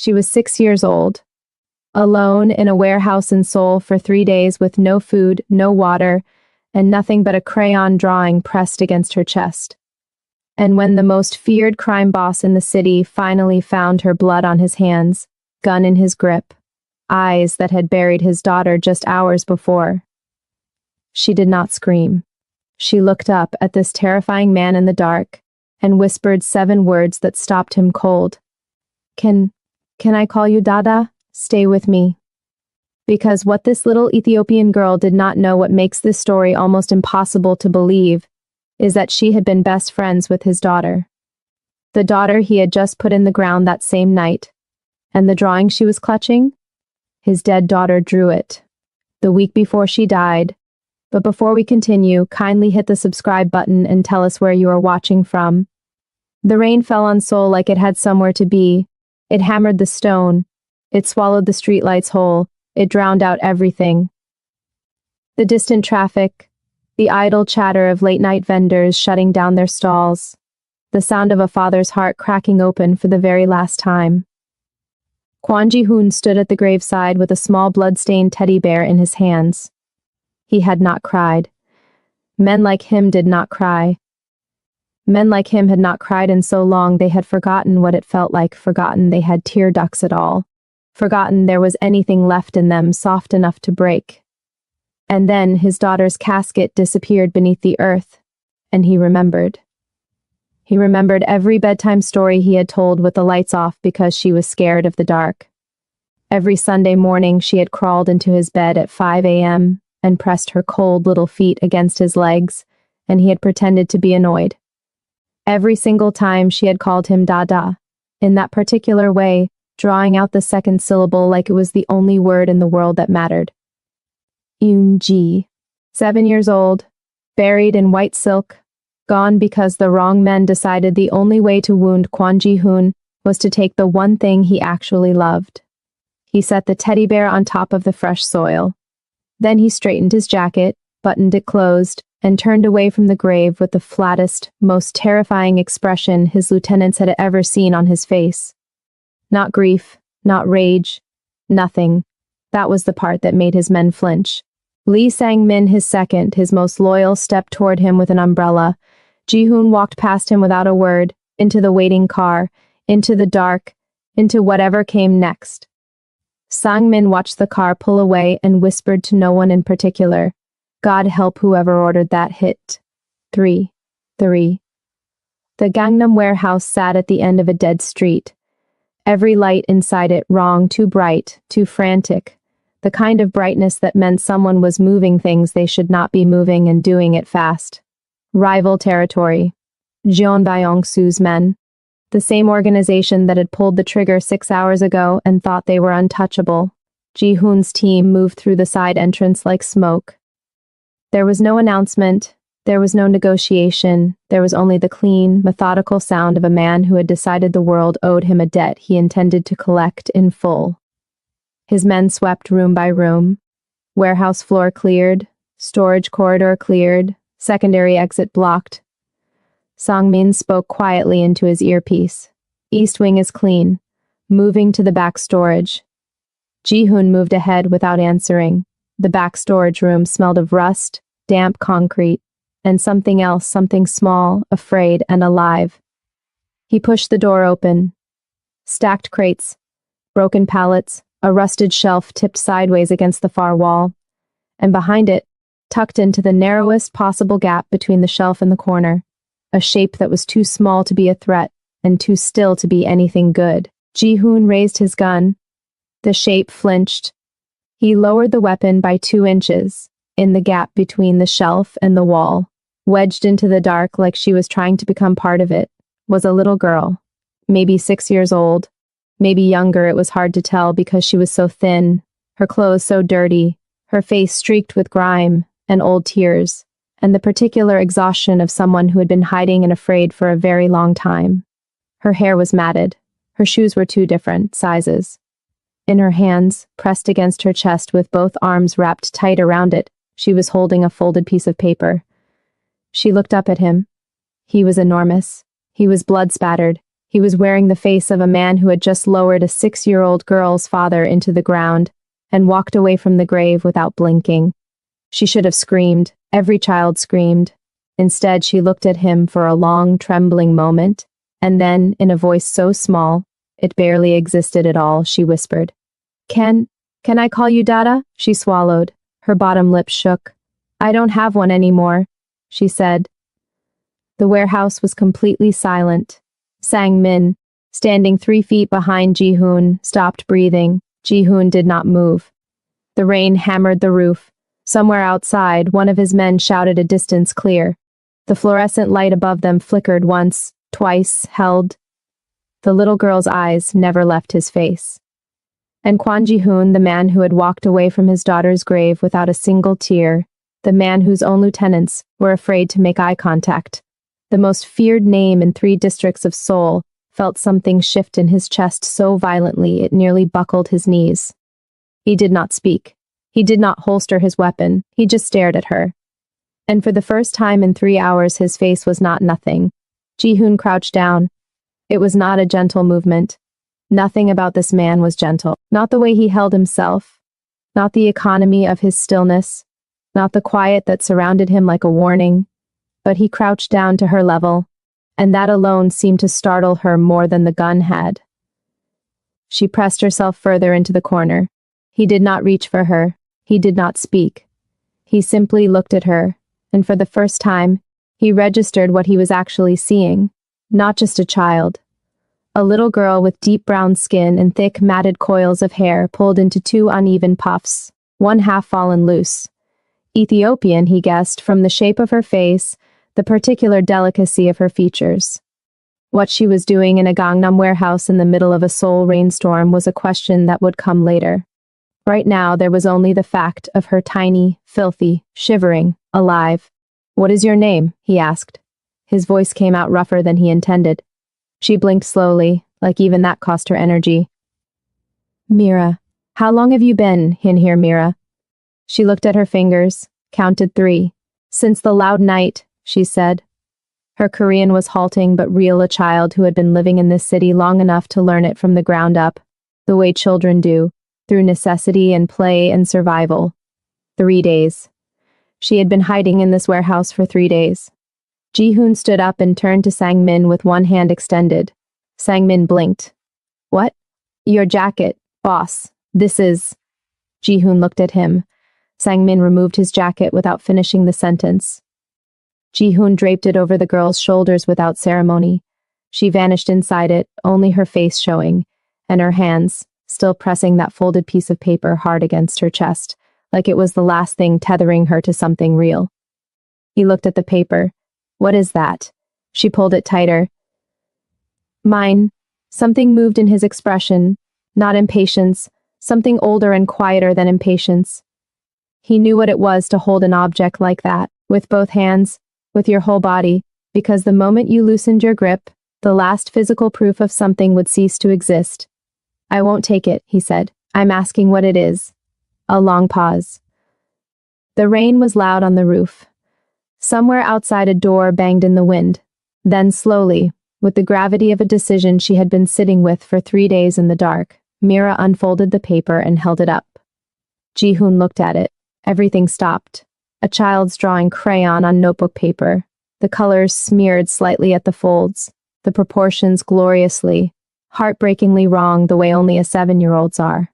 She was 6 years old, alone in a warehouse in Seoul for 3 days with no food, no water, and nothing but a crayon drawing pressed against her chest. And when the most feared crime boss in the city finally found her, blood on his hands, gun in his grip, eyes that had buried his daughter just hours before, she did not scream. She looked up at this terrifying man in the dark and whispered 7 words that stopped him cold. Can I call you Dada? Stay with me. Because what this little Ethiopian girl did not know, what makes this story almost impossible to believe, is that she had been best friends with his daughter. The daughter he had just put in the ground that same night. And the drawing she was clutching? His dead daughter drew it, the week before she died. But before we continue, kindly hit the subscribe button and tell us where you are watching from. The rain fell on Seoul like it had somewhere to be. It hammered the stone. It swallowed the streetlights whole. It drowned out everything. The distant traffic, the idle chatter of late-night vendors shutting down their stalls, the sound of a father's heart cracking open for the very last time. Kwon Ji-hoon stood at the graveside with a small blood-stained teddy bear in his hands. He had not cried. Men like him did not cry. Men like him had not cried in so long they had forgotten what it felt like, forgotten they had tear ducts at all, forgotten there was anything left in them soft enough to break. And then his daughter's casket disappeared beneath the earth, and he remembered. He remembered every bedtime story he had told with the lights off because she was scared of the dark. Every Sunday morning she had crawled into his bed at 5 a.m. and pressed her cold little feet against his legs, and he had pretended to be annoyed. Every single time she had called him Dada, in that particular way, drawing out the second syllable like it was the only word in the world that mattered. Yoon-ji, 7 years old, buried in white silk, gone because the wrong men decided the only way to wound Kwon Ji-hoon was to take the one thing he actually loved. He set the teddy bear on top of the fresh soil. Then he straightened his jacket, buttoned it closed, and turned away from the grave with the flattest, most terrifying expression his lieutenants had ever seen on his face. Not grief, not rage, nothing. That was the part that made his men flinch. Lee Sang-min, his second, his most loyal, stepped toward him with an umbrella. Ji-hoon walked past him without a word, into the waiting car, into the dark, into whatever came next. Sang-min watched the car pull away and whispered to no one in particular, God help whoever ordered that hit. 3. The Gangnam warehouse sat at the end of a dead street. Every light inside it wrong, too bright, too frantic. The kind of brightness that meant someone was moving things they should not be moving and doing it fast. Rival territory. Jeon Byung-soo's men. The same organization that had pulled the trigger 6 hours ago and thought they were untouchable. Ji-hoon's team moved through the side entrance like smoke. There was no announcement, there was no negotiation, there was only the clean, methodical sound of a man who had decided the world owed him a debt he intended to collect in full. His men swept room by room. Warehouse floor cleared, storage corridor cleared, secondary exit blocked. Sang-min spoke quietly into his earpiece. East wing is clean. Moving to the back storage. Ji-hoon moved ahead without answering. The back storage room smelled of rust, damp concrete, and something else, something small, afraid, and alive. He pushed the door open. Stacked crates, broken pallets, a rusted shelf tipped sideways against the far wall. And behind it, tucked into the narrowest possible gap between the shelf and the corner, a shape that was too small to be a threat and too still to be anything good. Ji-hoon raised his gun. The shape flinched. He lowered the weapon by 2 inches, in the gap between the shelf and the wall. Wedged into the dark like she was trying to become part of it, was a little girl, maybe 6 years old, maybe younger, it was hard to tell because she was so thin, her clothes so dirty, her face streaked with grime and old tears, and the particular exhaustion of someone who had been hiding and afraid for a very long time. Her hair was matted, her shoes were 2 different sizes. In her hands, pressed against her chest with both arms wrapped tight around it, she was holding a folded piece of paper. She looked up at him. He was enormous. He was blood-spattered. He was wearing the face of a man who had just lowered a 6-year-old girl's father into the ground and walked away from the grave without blinking. She should have screamed. Every child screamed. Instead, she looked at him for a long, trembling moment, and then, in a voice so small, it barely existed at all, she whispered, Can I call you Dada? She swallowed. Her bottom lip shook. I don't have one anymore, she said. The warehouse was completely silent. Sang Min, standing 3 feet behind Ji-hoon, stopped breathing. Ji-hoon did not move. The rain hammered the roof. Somewhere outside, one of his men shouted a distance clear. The fluorescent light above them flickered once, twice, held. The little girl's eyes never left his face. And Kwon Ji-hoon, the man who had walked away from his daughter's grave without a single tear, the man whose own lieutenants were afraid to make eye contact, the most feared name in 3 districts of Seoul, felt something shift in his chest so violently it nearly buckled his knees. He did not speak. He did not holster his weapon. He just stared at her. And for the first time in 3 hours, his face was not nothing. Ji-hoon crouched down. It was not a gentle movement. Nothing about this man was gentle. Not the way he held himself. Not the economy of his stillness. Not the quiet that surrounded him like a warning. But he crouched down to her level, and that alone seemed to startle her more than the gun had. She pressed herself further into the corner. He did not reach for her. He did not speak. He simply looked at her, and for the first time, he registered what he was actually seeing. Not just a child. A little girl with deep brown skin and thick matted coils of hair pulled into 2 uneven puffs, one half fallen loose. Ethiopian, he guessed, from the shape of her face, the particular delicacy of her features. What she was doing in a Gangnam warehouse in the middle of a Seoul rainstorm was a question that would come later. Right now, there was only the fact of her tiny, filthy, shivering, alive. What is your name? He asked. His voice came out rougher than he intended. She blinked slowly, like even that cost her energy. Mira. How long have you been in here, Mira? She looked at her fingers, counted 3. Since the loud night, she said. Her Korean was halting but real, a child who had been living in this city long enough to learn it from the ground up, the way children do, through necessity and play and survival. 3 days. She had been hiding in this warehouse for 3 days. Ji-hoon stood up and turned to Sang-min with one hand extended. Sang-min blinked. What? Your jacket, boss. This is... Ji-hoon looked at him. Sang-min removed his jacket without finishing the sentence. Ji-hoon draped it over the girl's shoulders without ceremony. She vanished inside it, only her face showing, and her hands, still pressing that folded piece of paper hard against her chest, like it was the last thing tethering her to something real. He looked at the paper. What is that? She pulled it tighter. Mine. Something moved in his expression, not impatience, something older and quieter than impatience. He knew what it was to hold an object like that, with both hands, with your whole body, because the moment you loosened your grip, the last physical proof of something would cease to exist. I won't take it, he said. I'm asking what it is. A long pause. The rain was loud on the roof. Somewhere outside a door banged in the wind. Then slowly, with the gravity of a decision she had been sitting with for 3 days in the dark, Mira unfolded the paper and held it up. Ji-hoon looked at it. Everything stopped. A child's drawing crayon on notebook paper. The colors smeared slightly at the folds. The proportions gloriously, heartbreakingly wrong the way only a 7-year-old's are.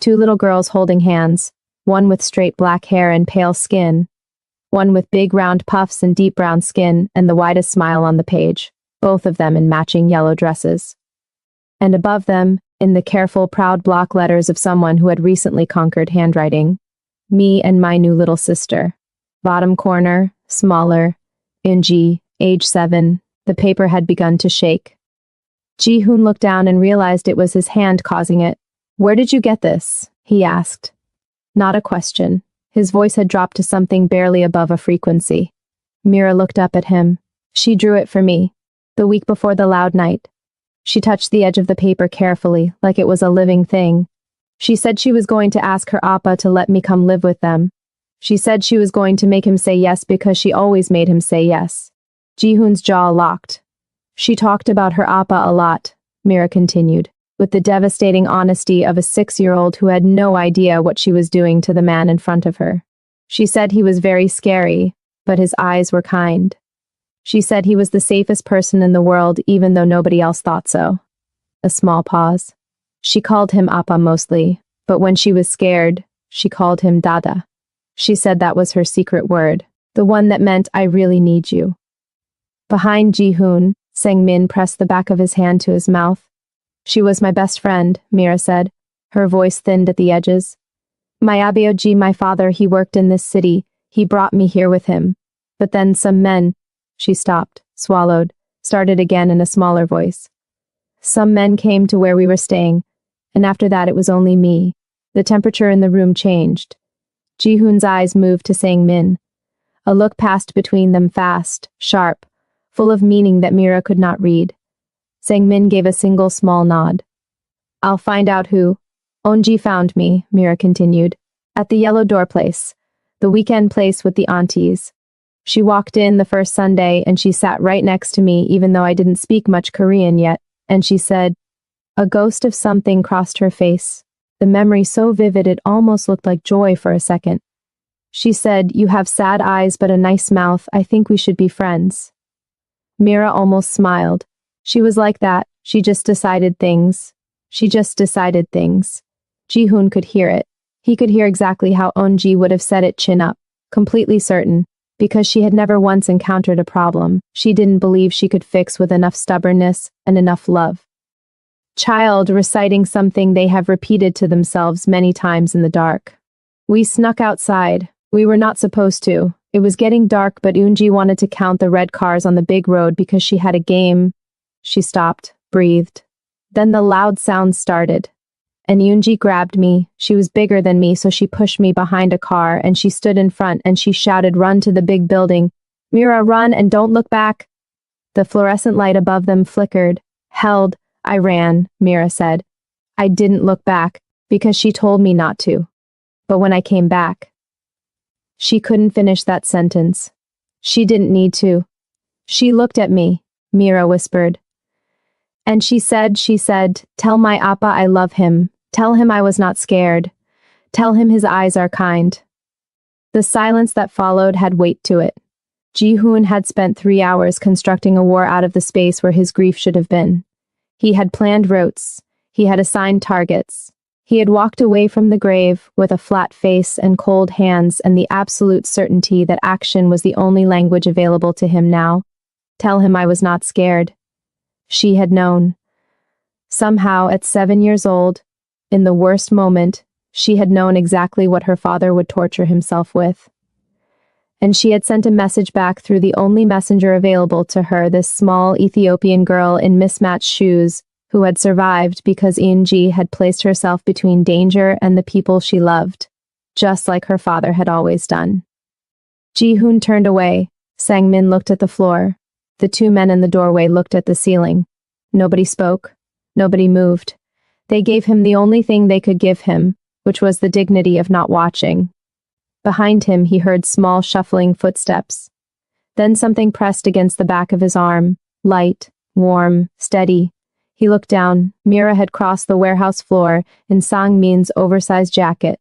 2 little girls holding hands, one with straight black hair and pale skin, one with big round puffs and deep brown skin and the widest smile on the page, both of them in matching yellow dresses. And above them, in the careful, proud block letters of someone who had recently conquered handwriting, me and my new little sister. Bottom corner, smaller, Inji, age 7, the paper had begun to shake. Ji-hoon looked down and realized it was his hand causing it. Where did you get this? He asked. Not a question. His voice had dropped to something barely above a frequency. Mira looked up at him. She drew it for me, the week before the loud night. She touched the edge of the paper carefully, like it was a living thing. She said she was going to ask her appa to let me come live with them. She said she was going to make him say yes because she always made him say yes. Ji-hoon's jaw locked. She talked about her appa a lot, Mira continued, with the devastating honesty of a 6-year-old who had no idea what she was doing to the man in front of her. She said he was very scary, but his eyes were kind. She said he was the safest person in the world even though nobody else thought so. A small pause. She called him appa mostly, but when she was scared, she called him Dada. She said that was her secret word, the one that meant I really need you. Behind Ji-hoon, Sang-min pressed the back of his hand to his mouth. She was my best friend, Mira said, her voice thinned at the edges. My abaoji, my father, he worked in this city, he brought me here with him. But then some men, she stopped, swallowed, started again in a smaller voice. Some men came to where we were staying, and after that it was only me. The temperature in the room changed. Ji-hoon's eyes moved to Sang-min. A look passed between them fast, sharp, full of meaning that Mira could not read. Sang-min gave a single small nod. I'll find out who. Onji found me, Mira continued, at the Yellow Door place, the weekend place with the aunties. She walked in the first Sunday and she sat right next to me even though I didn't speak much Korean yet, and she said, a ghost of something crossed her face, the memory so vivid it almost looked like joy for a second. She said, you have sad eyes but a nice mouth, I think we should be friends. Mira almost smiled. She was like that, she just decided things. She just decided things. Ji-hoon could hear it. He could hear exactly how Onji would have said it chin up, completely certain, because she had never once encountered a problem she didn't believe she could fix with enough stubbornness and enough love. Child reciting something they have repeated to themselves many times in the dark. We snuck outside. We were not supposed to. It was getting dark, but Eunji wanted to count the red cars on the big road because she had a game. She stopped, breathed. Then the loud sounds started. And Eunji grabbed me. She was bigger than me, so she pushed me behind a car and she stood in front and she shouted, run to the big building. Mira, run and don't look back. The fluorescent light above them flickered, held. I ran, Mira said. I didn't look back because she told me not to. But when I came back, she couldn't finish that sentence. She didn't need to. She looked at me, Mira whispered. And she said, tell my appa I love him. Tell him I was not scared. Tell him his eyes are kind. The silence that followed had weight to it. Ji-hoon had spent 3 hours constructing a war out of the space where his grief should have been. He had planned routes. He had assigned targets. He had walked away from the grave with a flat face and cold hands and the absolute certainty that action was the only language available to him now. Tell him I was not scared. She had known. Somehow, at 7 years old, in the worst moment, she had known exactly what her father would torture himself with. And she had sent a message back through the only messenger available to her, this small Ethiopian girl in mismatched shoes, who had survived because Eunji had placed herself between danger and the people she loved, just like her father had always done. Ji-hoon turned away. Sang-min looked at the floor. The 2 men in the doorway looked at the ceiling. Nobody spoke. Nobody moved. They gave him the only thing they could give him, which was the dignity of not watching. Behind him, he heard small shuffling footsteps. Then something pressed against the back of his arm, light, warm, steady. He looked down. Mira had crossed the warehouse floor in Sang-min's oversized jacket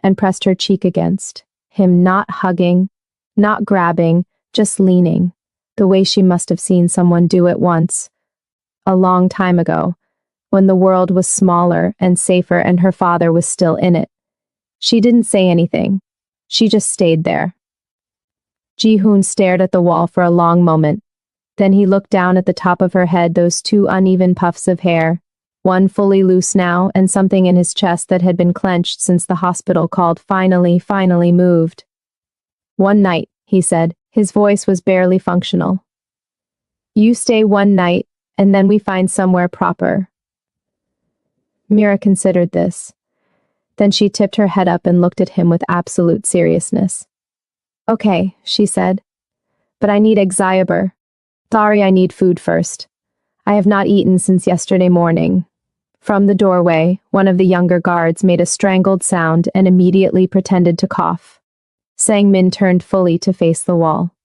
and pressed her cheek against him, not hugging, not grabbing, just leaning, the way she must have seen someone do it once, a long time ago, when the world was smaller and safer and her father was still in it. She didn't say anything. She just stayed there. Ji-hoon stared at the wall for a long moment. Then he looked down at the top of her head, those 2 uneven puffs of hair, one fully loose now and something in his chest that had been clenched since the hospital called finally moved. One night, he said, his voice was barely functional. You stay 1 night, and then we find somewhere proper. Mira considered this. Then she tipped her head up and looked at him with absolute seriousness. Okay, she said. But I need Exaiaber. Sorry, I need food first. I have not eaten since yesterday morning. From the doorway, one of the younger guards made a strangled sound and immediately pretended to cough. Sang-min turned fully to face the wall.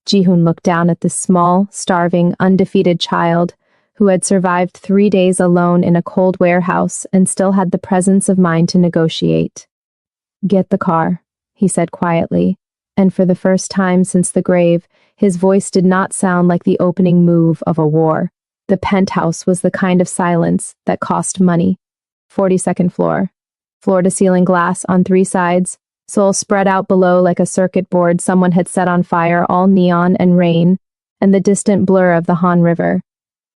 Jihoon looked down at this small, starving, undefeated child who had survived 3 days alone in a cold warehouse and still had the presence of mind to negotiate. "Get the car," he said quietly, and for the first time since the grave, his voice did not sound like the opening move of a war. The penthouse was the kind of silence that cost money. 42nd floor. Floor-to-ceiling glass on 3 sides, Seoul spread out below like a circuit board someone had set on fire, all neon and rain, and the distant blur of the Han River.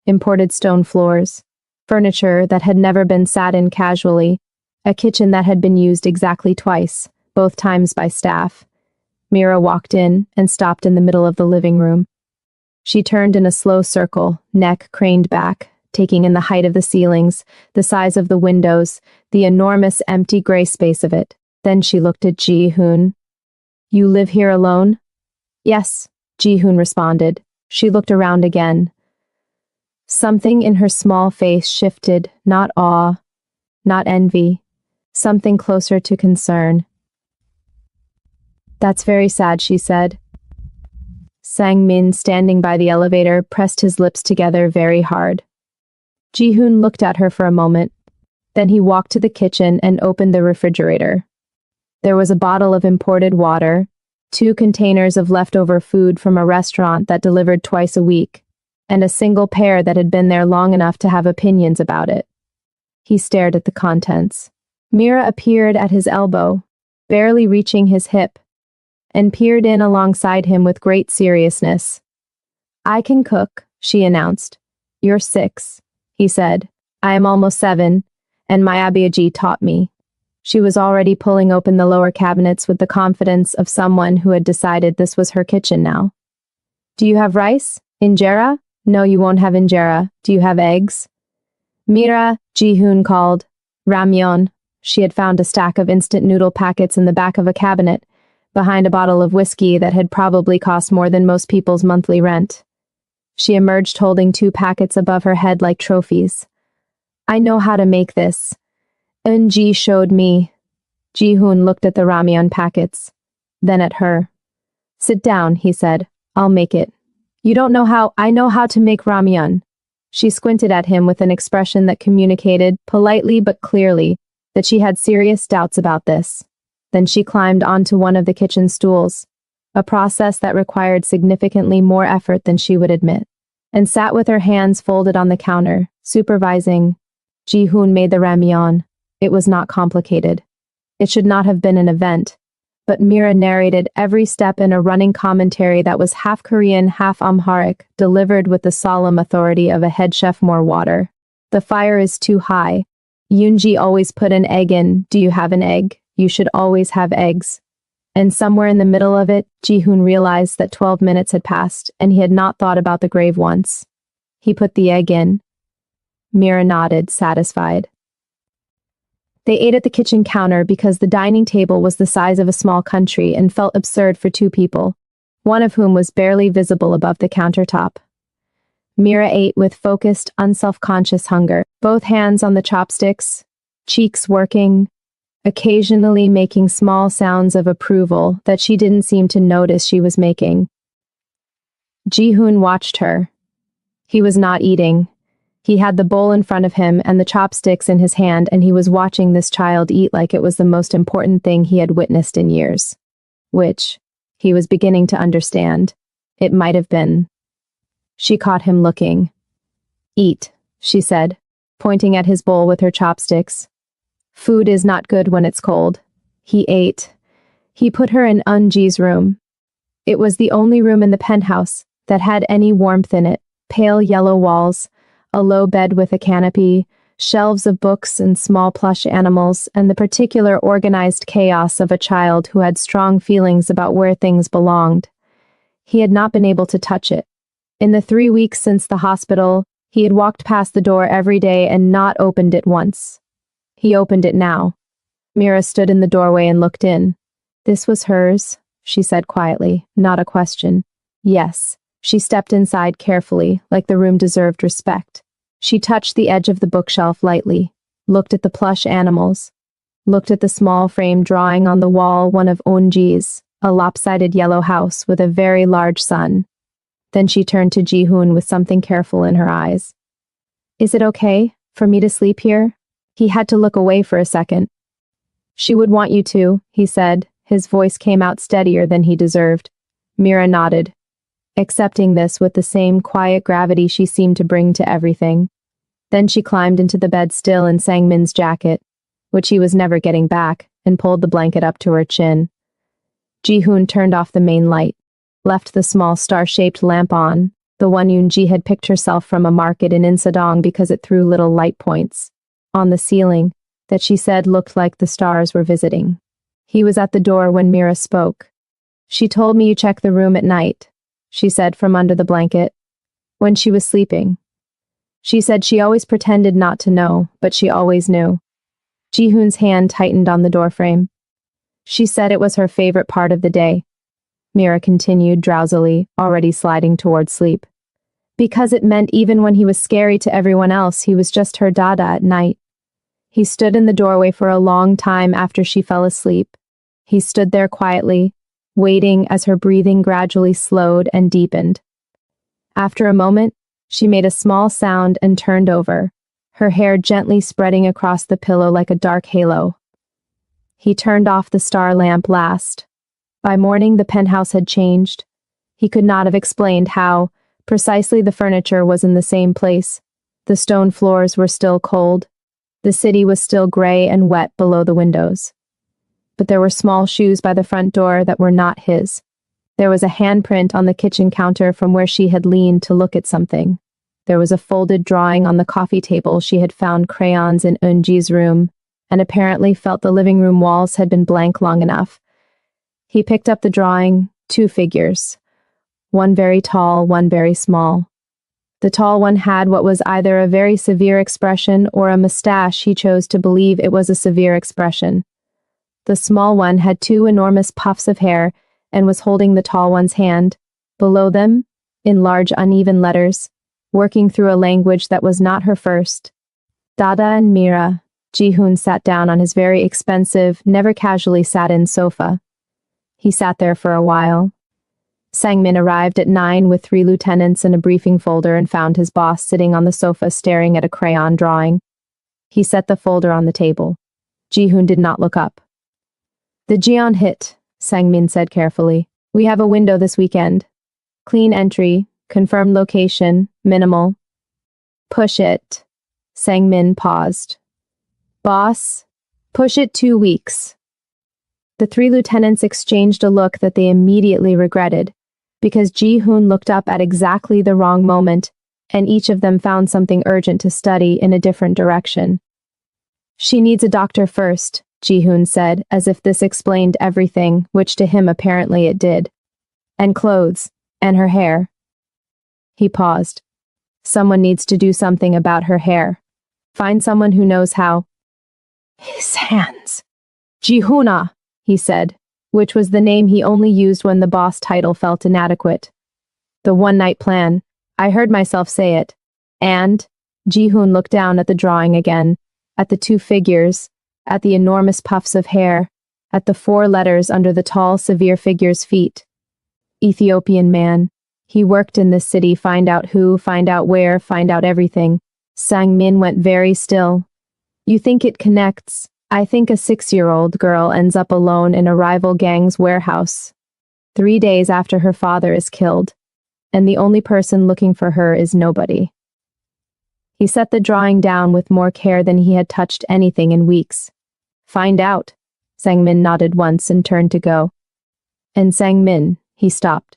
Imported stone floors, furniture that had never been sat in casually, a kitchen that had been used exactly twice, both times by staff. Mira walked in and stopped in the middle of the living room. She turned in a slow circle, neck craned back, taking in the height of the ceilings, the size of the windows, the enormous empty gray space of it. Then she looked at Ji-hoon. "You live here alone?" "Yes," Ji-hoon responded. She looked around again. Something in her small face shifted, not awe, not envy, something closer to concern. "That's very sad," she said. Sang-min, standing by the elevator, pressed his lips together very hard. Ji-hoon looked at her for a moment. Then he walked to the kitchen and opened the refrigerator. There was a bottle of imported water, 2 containers of leftover food from a restaurant that delivered twice a week, and a single pear that had been there long enough to have opinions about it. He stared at the contents. Mira appeared at his elbow, barely reaching his hip, and peered in alongside him with great seriousness. "I can cook," she announced. "You're 6, he said. "I am almost 7, and my abiyaji taught me." She was already pulling open the lower cabinets with the confidence of someone who had decided this was her kitchen now. "Do you have rice? Injera?" "No, you won't have injera. Do you have eggs?" "Mira," Ji-hoon called. "Ramyeon." She had found a stack of instant noodle packets in the back of a cabinet, behind a bottle of whiskey that had probably cost more than most people's monthly rent. She emerged holding 2 packets above her head like trophies. "I know how to make this. Eun-ji showed me." Ji-hoon looked at the ramyeon packets, then at her. "Sit down," he said. "I'll make it." "You don't know how. I know how to make ramyeon." She squinted at him with an expression that communicated, politely but clearly, that she had serious doubts about this. Then she climbed onto one of the kitchen stools, a process that required significantly more effort than she would admit, and sat with her hands folded on the counter, supervising. Ji-hoon made the ramyeon. It was not complicated. It should not have been an event, but Mira narrated every step in a running commentary that was half Korean, half Amharic, delivered with the solemn authority of a head chef. "More water. The fire is too high. Yoonji always put an egg in. Do you have an egg? You should always have eggs." And somewhere in the middle of it, Ji-hoon realized that 12 minutes had passed, and he had not thought about the grave once. He put the egg in. Mira nodded, satisfied. They ate at the kitchen counter because the dining table was the size of a small country and felt absurd for 2 people, one of whom was barely visible above the countertop. Mira ate with focused, unself-conscious hunger, both hands on the chopsticks, cheeks working, occasionally making small sounds of approval that she didn't seem to notice she was making. Ji-hoon watched her. He was not eating. He had the bowl in front of him and the chopsticks in his hand, and he was watching this child eat like it was the most important thing he had witnessed in years. Which, he was beginning to understand, it might have been. She caught him looking. "Eat," she said, pointing at his bowl with her chopsticks. "Food is not good when it's cold." He ate. He put her in Eun-ji's room. It was the only room in the penthouse that had any warmth in it. Pale yellow walls, a low bed with a canopy, shelves of books and small plush animals, and the particular organized chaos of a child who had strong feelings about where things belonged. He had not been able to touch it. In the 3 weeks since the hospital, he had walked past the door every day and not opened it once. He opened it now. Mira stood in the doorway and looked in. "This was hers," she said quietly, not a question. "Yes." She stepped inside carefully, like the room deserved respect. She touched the edge of the bookshelf lightly, looked at the plush animals, looked at the small frame drawing on the wall, one of Eun-ji's. a lopsided yellow house with a very large sun. Then she turned to Ji-hoon with something careful in her eyes. Is it okay for me to sleep here? He had to look away for a second. She would want you to, he said. His voice came out steadier than he deserved. Mira nodded, accepting this with the same quiet gravity she seemed to bring to everything. Then she climbed into the bed still in Sang-min's jacket, which he was never getting back, and pulled the blanket up to her chin. Ji-hoon turned off the main light, left the small star-shaped lamp on, the one Yoon-ji had picked herself from a market in Insadong because it threw little light points on the ceiling that she said looked like the stars were visiting. He was at the door when Mira spoke. She told me you check the room at night, she said from under the blanket, when she was sleeping. She said she always pretended not to know, but she always knew. Ji-hoon's hand tightened on the doorframe. She said it was her favorite part of the day. Mira continued drowsily, already sliding toward sleep. Because it meant even when he was scary to everyone else, he was just her Dada at night. He stood in the doorway for a long time after she fell asleep. He stood there quietly, waiting as her breathing gradually slowed and deepened. After a moment, she made a small sound and turned over, her hair gently spreading across the pillow like a dark halo. He turned off the star lamp last. By morning, the penthouse had changed. He could not have explained how. Precisely, the furniture was in the same place. The stone floors were still cold. The city was still gray and wet below the windows. But there were small shoes by the front door that were not his. There was a handprint on the kitchen counter from where she had leaned to look at something. There was a folded drawing on the coffee table. She had found crayons in Eunji's room, and apparently felt the living room walls had been blank long enough. He picked up the drawing, 2 figures. One very tall, one very small. The tall one had what was either a very severe expression or a mustache. He chose to believe it was a severe expression. The small one had 2 enormous puffs of hair and was holding the tall one's hand. Below them, in large uneven letters, working through a language that was not her first. Dada and Mira. Ji-hoon sat down on his very expensive, never casually sat-in sofa. He sat there for a while. Sang-min arrived at 9 with 3 lieutenants and a briefing folder and found his boss sitting on the sofa staring at a crayon drawing. He set the folder on the table. Ji-hoon did not look up. The Jeon hit, Sang-min said carefully. We have a window this weekend. Clean entry, confirmed location, minimal. Push it. Sang-min paused. Boss, push it 2 weeks. The 3 lieutenants exchanged a look that they immediately regretted, because Ji-hoon looked up at exactly the wrong moment, and each of them found something urgent to study in a different direction. She needs a doctor first, Ji-hoon said, as if this explained everything, which to him apparently it did. And clothes, and her hair. He paused. Someone needs to do something about her hair. Find someone who knows how. His hands. Ji-hoona, he said, which was the name he only used when the boss title felt inadequate. The one-night plan. I heard myself say it. And, Ji-hoon looked down at the drawing again, at the 2 figures, at the enormous puffs of hair, at the 4 letters under the tall, severe figure's feet. Ethiopian man. He worked in this city, find out who, find out where, find out everything. Sang-min went very still. You think it connects? I think a 6-year-old girl ends up alone in a rival gang's warehouse 3 days after her father is killed, and the only person looking for her is nobody. He set the drawing down with more care than he had touched anything in weeks. Find out. Sang-min nodded once and turned to go. And Sang-min, he stopped.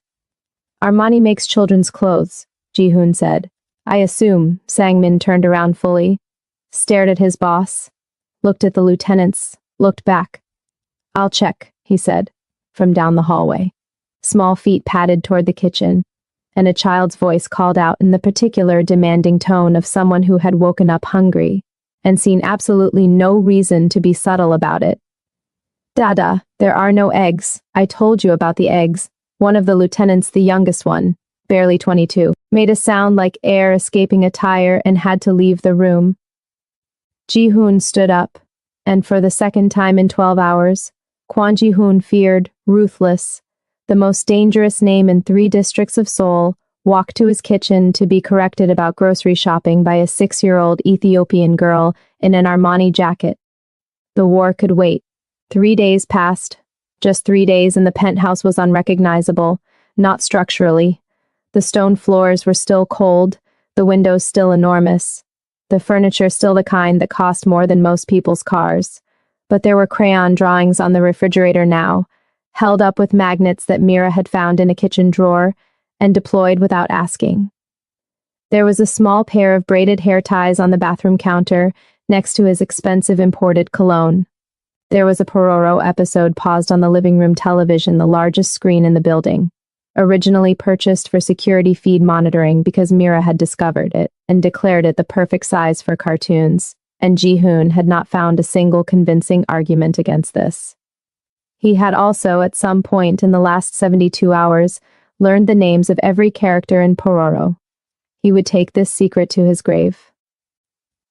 Armani makes children's clothes, Ji-hoon said. I assume. Sang-min turned around fully, stared at his boss, looked at the lieutenants, looked back. I'll check, he said, from down the hallway. Small feet padded toward the kitchen, and a child's voice called out in the particular demanding tone of someone who had woken up hungry and seen absolutely no reason to be subtle about it. Dada, there are no eggs. I told you about the eggs. One of the lieutenants, the youngest one, barely 22, made a sound like air escaping a tire and had to leave the room. Ji-hoon stood up, and for the second time in 12 hours, Kwon Ji-hoon feared, ruthless, the most dangerous name in 3 districts of Seoul, walked to his kitchen to be corrected about grocery shopping by a 6-year-old Ethiopian girl in an Armani jacket. The war could wait. 3 days passed. Just 3 days and the penthouse was unrecognizable, not structurally. The stone floors were still cold, the windows still enormous, the furniture still the kind that cost more than most people's cars. But there were crayon drawings on the refrigerator now, held up with magnets that Mira had found in a kitchen drawer and deployed without asking. There was a small pair of braided hair ties on the bathroom counter next to his expensive imported cologne. There was a Pororo episode paused on the living room television, the largest screen in the building, originally purchased for security feed monitoring because Mira had discovered it and declared it the perfect size for cartoons, and Ji-hoon had not found a single convincing argument against this. He had also, at some point in the last 72 hours, learned the names of every character in Pororo. He would take this secret to his grave.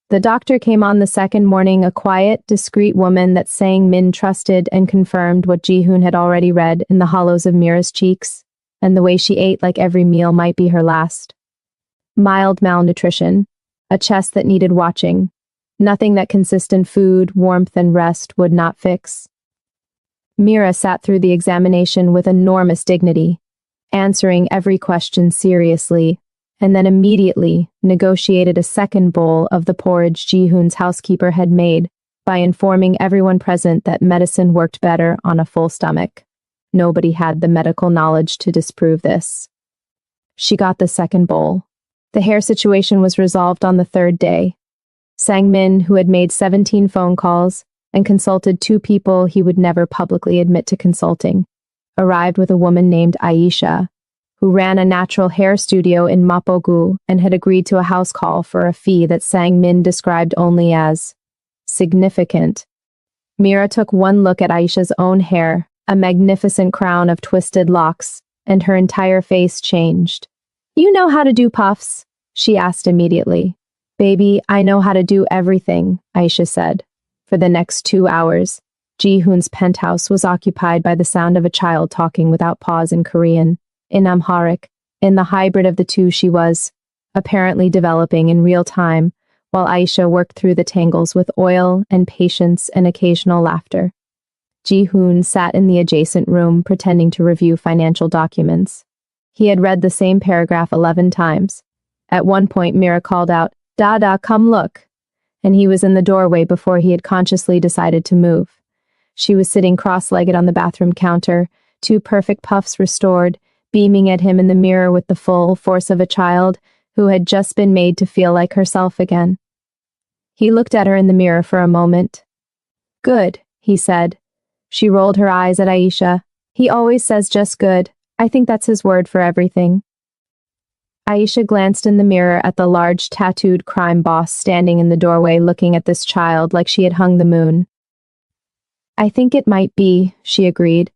The doctor came on the second morning, a quiet, discreet woman that Sang-min trusted and confirmed what Ji-hoon had already read in the hollows of Mira's cheeks, and the way she ate like every meal might be her last. Mild malnutrition, a chest that needed watching, nothing that consistent food, warmth, and rest would not fix. Mira sat through the examination with enormous dignity, answering every question seriously, and then immediately negotiated a second bowl of the porridge Ji-hoon's housekeeper had made by informing everyone present that medicine worked better on a full stomach. Nobody had the medical knowledge to disprove this. She got the second bowl. The hair situation was resolved on the 3rd day. Sang-min, who had made 17 phone calls and consulted 2 people he would never publicly admit to consulting, arrived with a woman named Aisha, who ran a natural hair studio in Mapogu and had agreed to a house call for a fee that Sang-min described only as significant. Mira took one look at Aisha's own hair, a magnificent crown of twisted locks, and her entire face changed. "You know how to do puffs?" she asked immediately. "Baby, I know how to do everything," Aisha said. For the next 2 hours, Ji-hoon's penthouse was occupied by the sound of a child talking without pause in Korean, in Amharic, in the hybrid of the two she was, apparently developing in real time, while Aisha worked through the tangles with oil and patience and occasional laughter. Ji-hoon sat in the adjacent room pretending to review financial documents. He had read the same paragraph 11 times. At one point Mira called out, "Dada, come look," and he was in the doorway before he had consciously decided to move. She was sitting cross-legged on the bathroom counter, 2 perfect puffs restored, beaming at him in the mirror with the full force of a child who had just been made to feel like herself again. He looked at her in the mirror for a moment. "Good," he said. She rolled her eyes at Aisha. "He always says just good. I think that's his word for everything." Aisha glanced in the mirror at the large tattooed crime boss standing in the doorway looking at this child like she had hung the moon. "I think it might be," she agreed.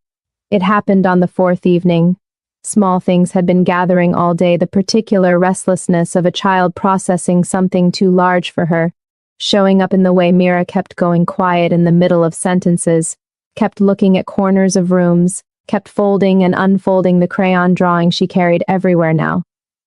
It happened on the 4th evening. Small things had been gathering all day, the particular restlessness of a child processing something too large for her, showing up in the way Mira kept going quiet in the middle of sentences, kept looking at corners of rooms, kept folding and unfolding the crayon drawing she carried everywhere now.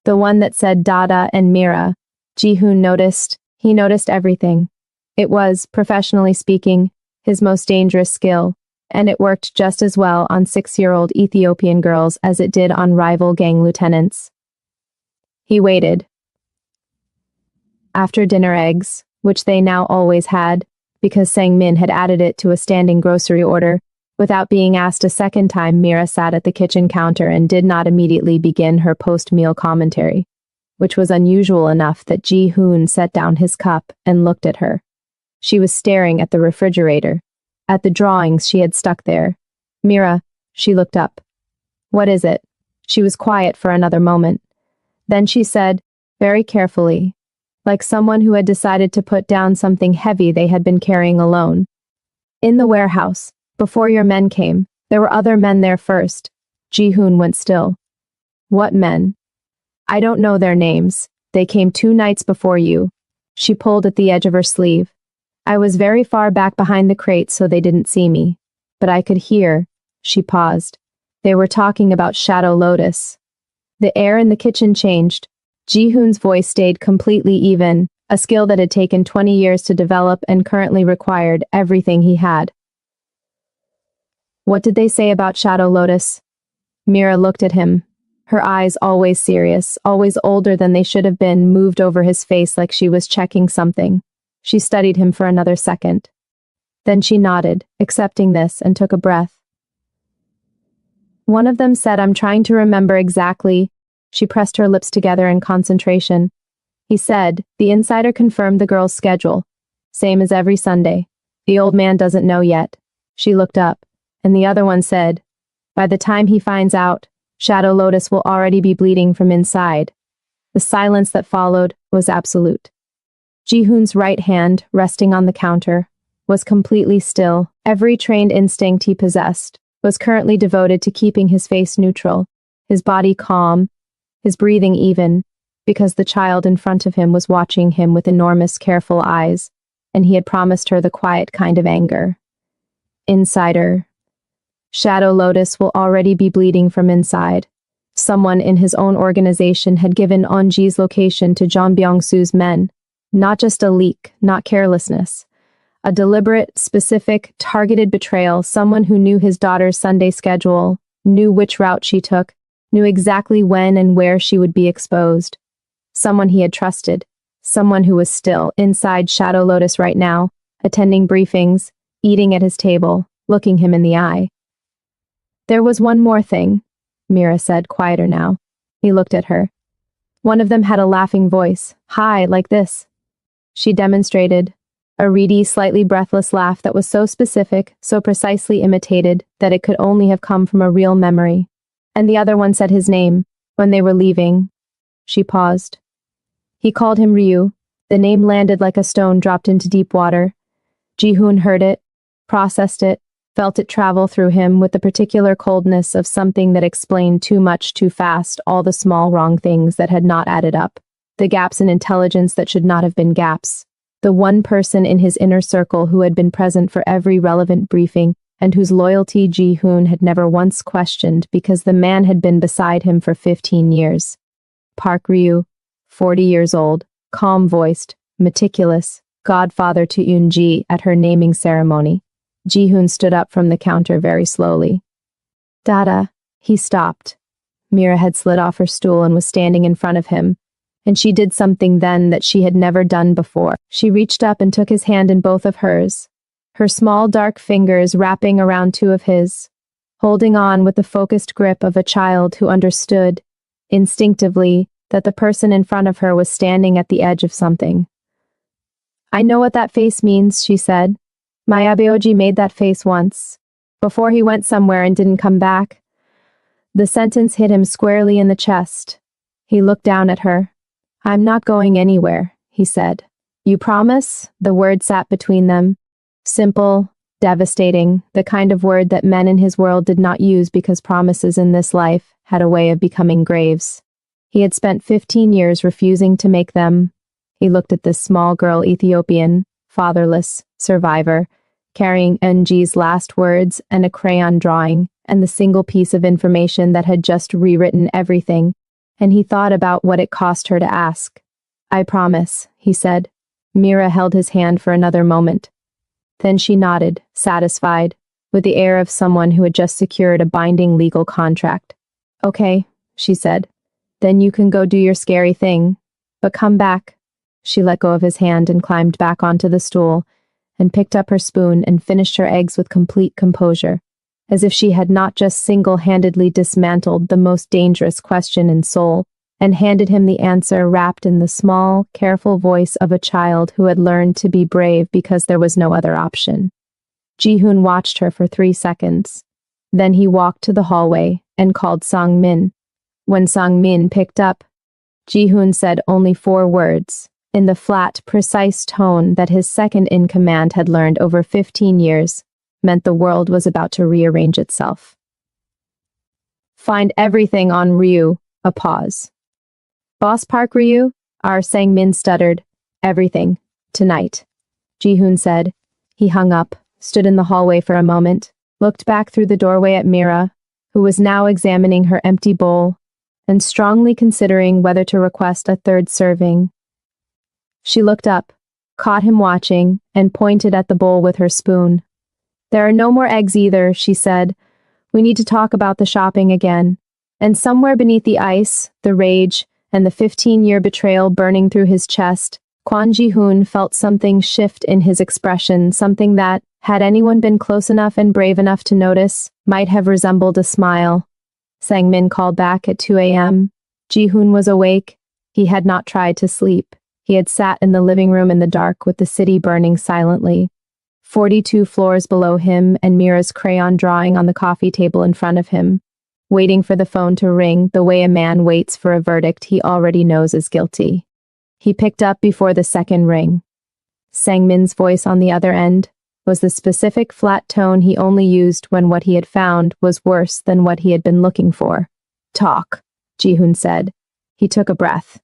The one that said Dada and Mira. Ji-hoon noticed. He noticed everything. It was, professionally speaking, his most dangerous skill, and it worked just as well on 6-year-old Ethiopian girls as it did on rival gang lieutenants. He waited. After dinner eggs, which they now always had, because Sang-min had added it to a standing grocery order, without being asked a second time, Mira sat at the kitchen counter and did not immediately begin her post-meal commentary, which was unusual enough that Ji-hoon set down his cup and looked at her. She was staring at the refrigerator, at the drawings she had stuck there. "Mira," she looked up. "What is it?" She was quiet for another moment. Then she said, very carefully, like someone who had decided to put down something heavy they had been carrying alone. "In the warehouse, before your men came, there were other men there first." Ji-hoon went still. "What men?" "I don't know their names. They came 2 nights before you." She pulled at the edge of her sleeve. "I was very far back behind the crate so they didn't see me. But I could hear." She paused. They were talking about Shadow Lotus. The air in the kitchen changed. Ji-hoon's voice stayed completely even, a skill that had taken 20 years to develop and currently required everything he had. What did they say about Shadow Lotus? Mira looked at him. Her eyes, always serious, always older than they should have been, moved over his face like she was checking something. She studied him for another second. Then she nodded, accepting this, and took a breath. One of them said, "I'm trying to remember exactly." She pressed her lips together in concentration. He said, "The insider confirmed the girl's schedule. Same as every Sunday. The old man doesn't know yet." She looked up, and the other one said, "By the time he finds out, Shadow Lotus will already be bleeding from inside." The silence that followed was absolute. Ji-hoon's right hand, resting on the counter, was completely still. Every trained instinct he possessed was currently devoted to keeping his face neutral, his body calm, his breathing even, because the child in front of him was watching him with enormous, careful eyes, and he had promised her the quiet kind of anger. Insider. Shadow Lotus will already be bleeding from inside. Someone in his own organization had given Onji's location to Jeon Byung-soo's men. Not just a leak, not carelessness. A deliberate, specific, targeted betrayal. Someone who knew his daughter's Sunday schedule, knew which route she took, knew exactly when and where she would be exposed. Someone he had trusted. Someone who was still inside Shadow Lotus right now, attending briefings, eating at his table, looking him in the eye. "There was one more thing," Mira said, quieter now. He looked at her. One of them had a laughing voice, high, like this. She demonstrated a reedy, slightly breathless laugh that was so specific, so precisely imitated, that it could only have come from a real memory. And the other one said his name, when they were leaving. She paused. He called him Ryu. The name landed like a stone dropped into deep water. Ji-hoon heard it, processed it, felt it travel through him with the particular coldness of something that explained too much too fast all the small wrong things that had not added up, the gaps in intelligence that should not have been gaps, the one person in his inner circle who had been present for every relevant briefing and whose loyalty Ji-hoon had never once questioned because the man had been beside him for 15 years. Park Ryu, 40 years old, calm-voiced, meticulous, godfather to Eun-ji at her naming ceremony. Ji-hoon stood up from the counter very slowly. "Dada," he stopped. Mira had slid off her stool and was standing in front of him, and she did something then that she had never done before. She reached up and took his hand in both of hers, her small dark fingers wrapping around two of his, holding on with the focused grip of a child who understood, instinctively, that the person in front of her was standing at the edge of something. "I know what that face means," she said. "My Abeoji made that face once, before he went somewhere and didn't come back." The sentence hit him squarely in the chest. He looked down at her. "I'm not going anywhere," he said. "You promise?" The word sat between them. Simple, devastating, the kind of word that men in his world did not use because promises in this life had a way of becoming graves. He had spent 15 years refusing to make them. He looked at this small girl, Ethiopian, fatherless, survivor, carrying Eun-ji's last words and a crayon drawing, and the single piece of information that had just rewritten everything, and he thought about what it cost her to ask. "I promise," he said. Mira held his hand for another moment. Then she nodded, satisfied, with the air of someone who had just secured a binding legal contract. "Okay," she said. "Then you can go do your scary thing. But come back." She let go of his hand and climbed back onto the stool, and picked up her spoon and finished her eggs with complete composure, as if she had not just single-handedly dismantled the most dangerous question in Seoul, and handed him the answer wrapped in the small, careful voice of a child who had learned to be brave because there was no other option. Ji-hoon watched her for 3 seconds. Then he walked to the hallway and called Sang-min. When Sang-min picked up, Ji-hoon said only 4 words, in the flat, precise tone that his second-in-command had learned over 15 years, meant the world was about to rearrange itself. "Find everything on Ryu." A pause. "Boss Park Ryu?" Sang-min stuttered. "Everything. Tonight." Ji-hoon said. He hung up, stood in the hallway for a moment, looked back through the doorway at Mira, who was now examining her empty bowl and strongly considering whether to request a third serving. She looked up, caught him watching, and pointed at the bowl with her spoon. "There are no more eggs either," she said. "We need to talk about the shopping again." And somewhere beneath the ice, the rage, and the 15-year betrayal burning through his chest, Kwon Ji-hoon felt something shift in his expression, something that, had anyone been close enough and brave enough to notice, might have resembled a smile. Sang-min called back at 2 a.m. Ji-hoon was awake. He had not tried to sleep. He had sat in the living room in the dark with the city burning silently. 42 floors below him and Mira's crayon drawing on the coffee table in front of him, waiting for the phone to ring the way a man waits for a verdict he already knows is guilty. He picked up before the second ring. Sang-min's voice on the other end was the specific flat tone he only used when what he had found was worse than what he had been looking for. "Talk," Ji-hoon said. He took a breath.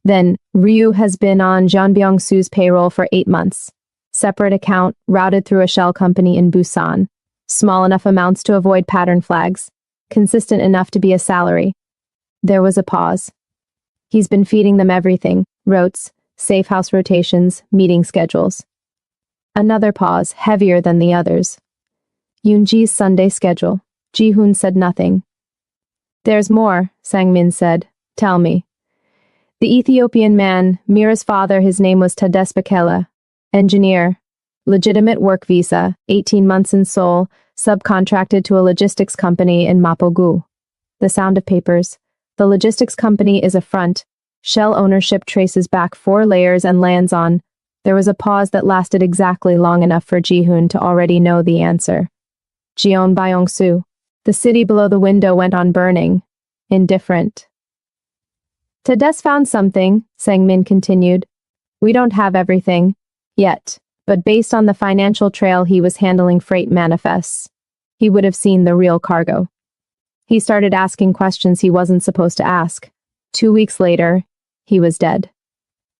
"Then, Ryu has been on Jeon Byung-soo's payroll for 8 months. Separate account, routed through a shell company in Busan. Small enough amounts to avoid pattern flags. Consistent enough to be a salary." There was a pause. "He's been feeding them everything, rotes, safe house rotations, meeting schedules." Another pause, heavier than the others. "Yoonji's Sunday schedule." Ji-hoon said nothing. "There's more," Sang-min said. "Tell me." "The Ethiopian man, Mira's father, his name was Tades Bekele. Engineer. Legitimate work visa, 18 months in Seoul, subcontracted to a logistics company in Mapogu." The sound of papers. "The logistics company is a front. Shell ownership traces back 4 layers and lands on." There was a pause that lasted exactly long enough for Ji-hoon to already know the answer. Jeon Byung-soo. The city below the window went on burning. Indifferent. "Tades found something," Sang-min continued. "We don't have everything. Yet. But based on the financial trail he was handling freight manifests, he would have seen the real cargo." He started asking questions he wasn't supposed to ask. 2 weeks later, he was dead.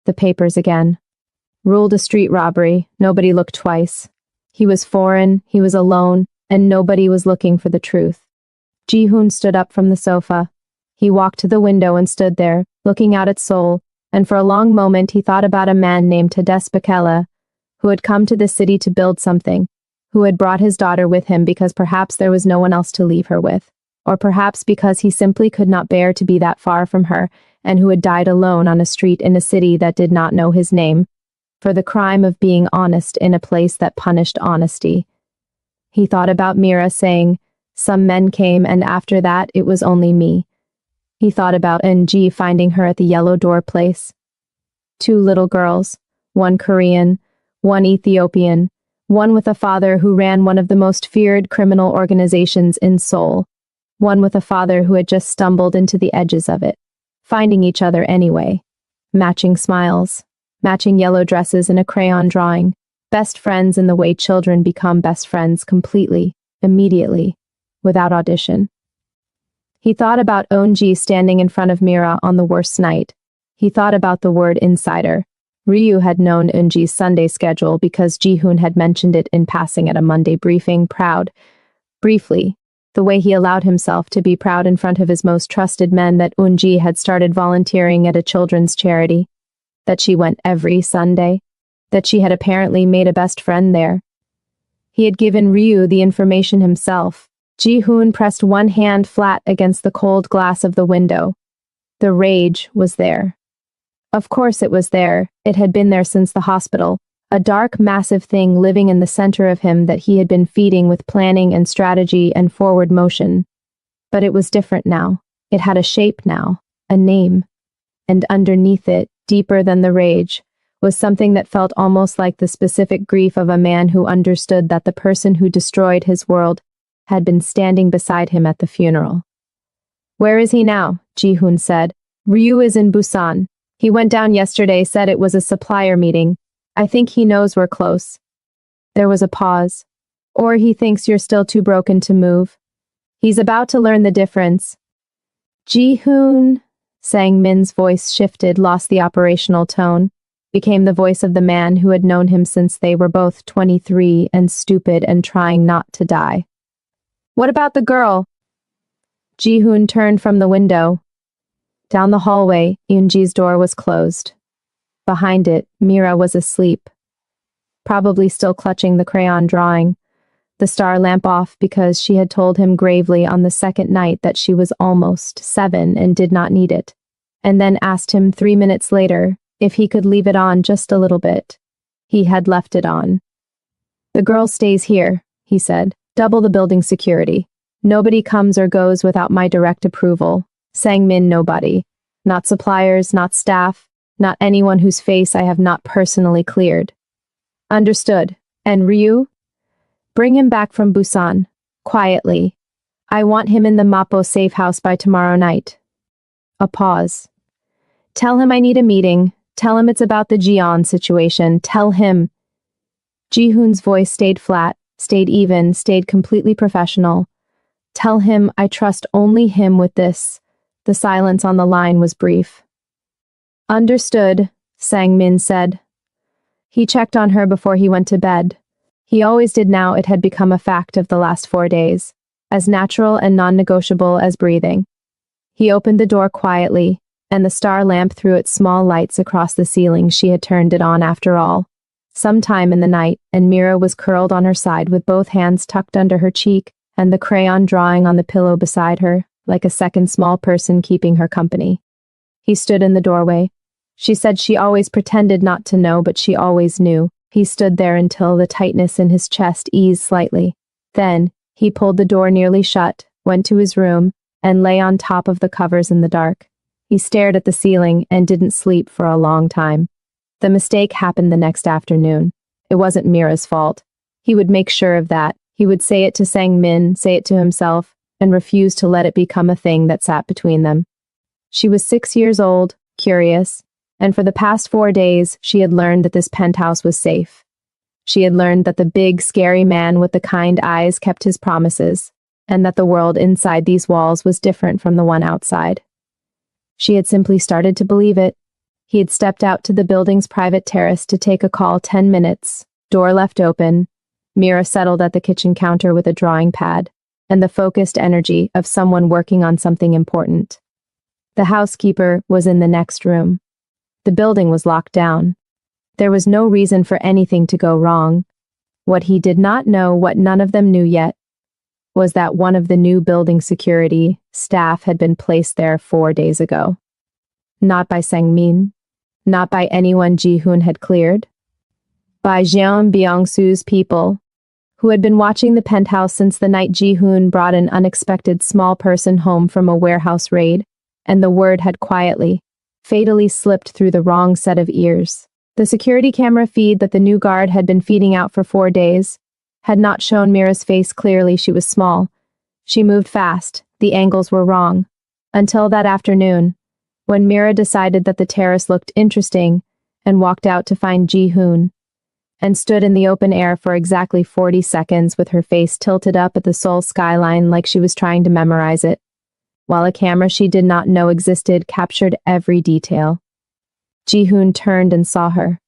The papers again. Ruled a street robbery, nobody looked twice. He was foreign, he was alone, and nobody was looking for the truth. Ji-hoon stood up from the sofa. He walked to the window and stood there, looking out at Seoul, and for a long moment he thought about a man named Tades Bekele, who had come to the city to build something, who had brought his daughter with him because perhaps there was no one else to leave her with, or perhaps because he simply could not bear to be that far from her, and who had died alone on a street in a city that did not know his name, for the crime of being honest in a place that punished honesty. He thought about Mira saying, "Some men came and after that it was only me." He thought about NG finding her at the yellow door place. 2 little girls, one Korean, one Ethiopian, one with a father who ran one of the most feared criminal organizations in Seoul, one with a father who had just stumbled into the edges of it, finding each other anyway. Matching smiles, matching yellow dresses and a crayon drawing, best friends in the way children become best friends completely, immediately, without audition. He thought about Eunji standing in front of Mira on the worst night. He thought about the word insider. Ryu had known Eunji's Sunday schedule because Ji-hoon had mentioned it in passing at a Monday briefing, proud. Briefly, the way he allowed himself to be proud in front of his most trusted men that Eunji had started volunteering at a children's charity, that she went every Sunday, that she had apparently made a best friend there. He had given Ryu the information himself. Ji-hoon pressed one hand flat against the cold glass of the window. The rage was there. Of course it was there. It had been there since the hospital. A dark, massive thing living in the center of him that he had been feeding with planning and strategy and forward motion. But it was different now. It had a shape now, a name. And underneath it, deeper than the rage, was something that felt almost like the specific grief of a man who understood that the person who destroyed his world had been standing beside him at the funeral. "Where is he now?" Ji-hoon said. "Ryu is in Busan. He went down yesterday, said it was a supplier meeting. I think he knows we're close." There was a pause. "Or he thinks you're still too broken to move. He's about to learn the difference." "Ji-hoon," Sang-min's voice shifted, lost the operational tone, became the voice of the man who had known him since they were both 23 and stupid and trying not to die. What about the girl? Ji-hoon turned from the window. Down the hallway, Yoonji's door was closed. Behind it, Mira was asleep, probably still clutching the crayon drawing, the star lamp off because she had told him gravely on the second night that she was almost 7 and did not need it, and then asked him 3 minutes later if he could leave it on just a little bit. He had left it on. The girl stays here, he said. Double the building security. Nobody comes or goes without my direct approval. Sang-min nobody. Not suppliers, not staff, not anyone whose face I have not personally cleared. Understood. And Ryu? Bring him back from Busan. Quietly. I want him in the Mapo safe house by tomorrow night. A pause. Tell him I need a meeting. Tell him it's about the Jian situation. Tell him. Ji-hoon's voice stayed flat, stayed even, stayed completely professional. Tell him I trust only him with this. The silence on the line was brief. Understood, Sang-min said. He checked on her before he went to bed. He always did now. It had become a fact of the last 4 days, as natural and non-negotiable as breathing. He opened the door quietly, and the star lamp threw its small lights across the ceiling. She had turned it on after all. Sometime in the night, and Mira was curled on her side with both hands tucked under her cheek and the crayon drawing on the pillow beside her, like a second small person keeping her company. He stood in the doorway. She said she always pretended not to know, but she always knew. He stood there until the tightness in his chest eased slightly. Then, he pulled the door nearly shut, went to his room, and lay on top of the covers in the dark. He stared at the ceiling and didn't sleep for a long time. The mistake happened the next afternoon. It wasn't Mira's fault. He would make sure of that. He would say it to Sang-min, say it to himself, and refuse to let it become a thing that sat between them. She was 6 years old, curious, and for the past 4 days, she had learned that this penthouse was safe. She had learned that the big, scary man with the kind eyes kept his promises, and that the world inside these walls was different from the one outside. She had simply started to believe it. He had stepped out to the building's private terrace to take a call. 10 minutes, door left open. Mira settled at the kitchen counter with a drawing pad and the focused energy of someone working on something important. The housekeeper was in the next room. The building was locked down. There was no reason for anything to go wrong. What he did not know, what none of them knew yet, was that one of the new building security staff had been placed there 4 days ago. Not by Sang-min, not by anyone Ji-hoon had cleared, by Jeon Byung-soo's people, who had been watching the penthouse since the night Ji-hoon brought an unexpected small person home from a warehouse raid, and the word had quietly, fatally slipped through the wrong set of ears. The security camera feed that the new guard had been feeding out for 4 days had not shown Mira's face clearly. She was small. She moved fast. The angles were wrong. Until that afternoon, when Mira decided that the terrace looked interesting and walked out to find Ji-hoon, and stood in the open air for exactly 40 seconds with her face tilted up at the Seoul skyline like she was trying to memorize it, while a camera she did not know existed captured every detail. Ji-hoon turned and saw her.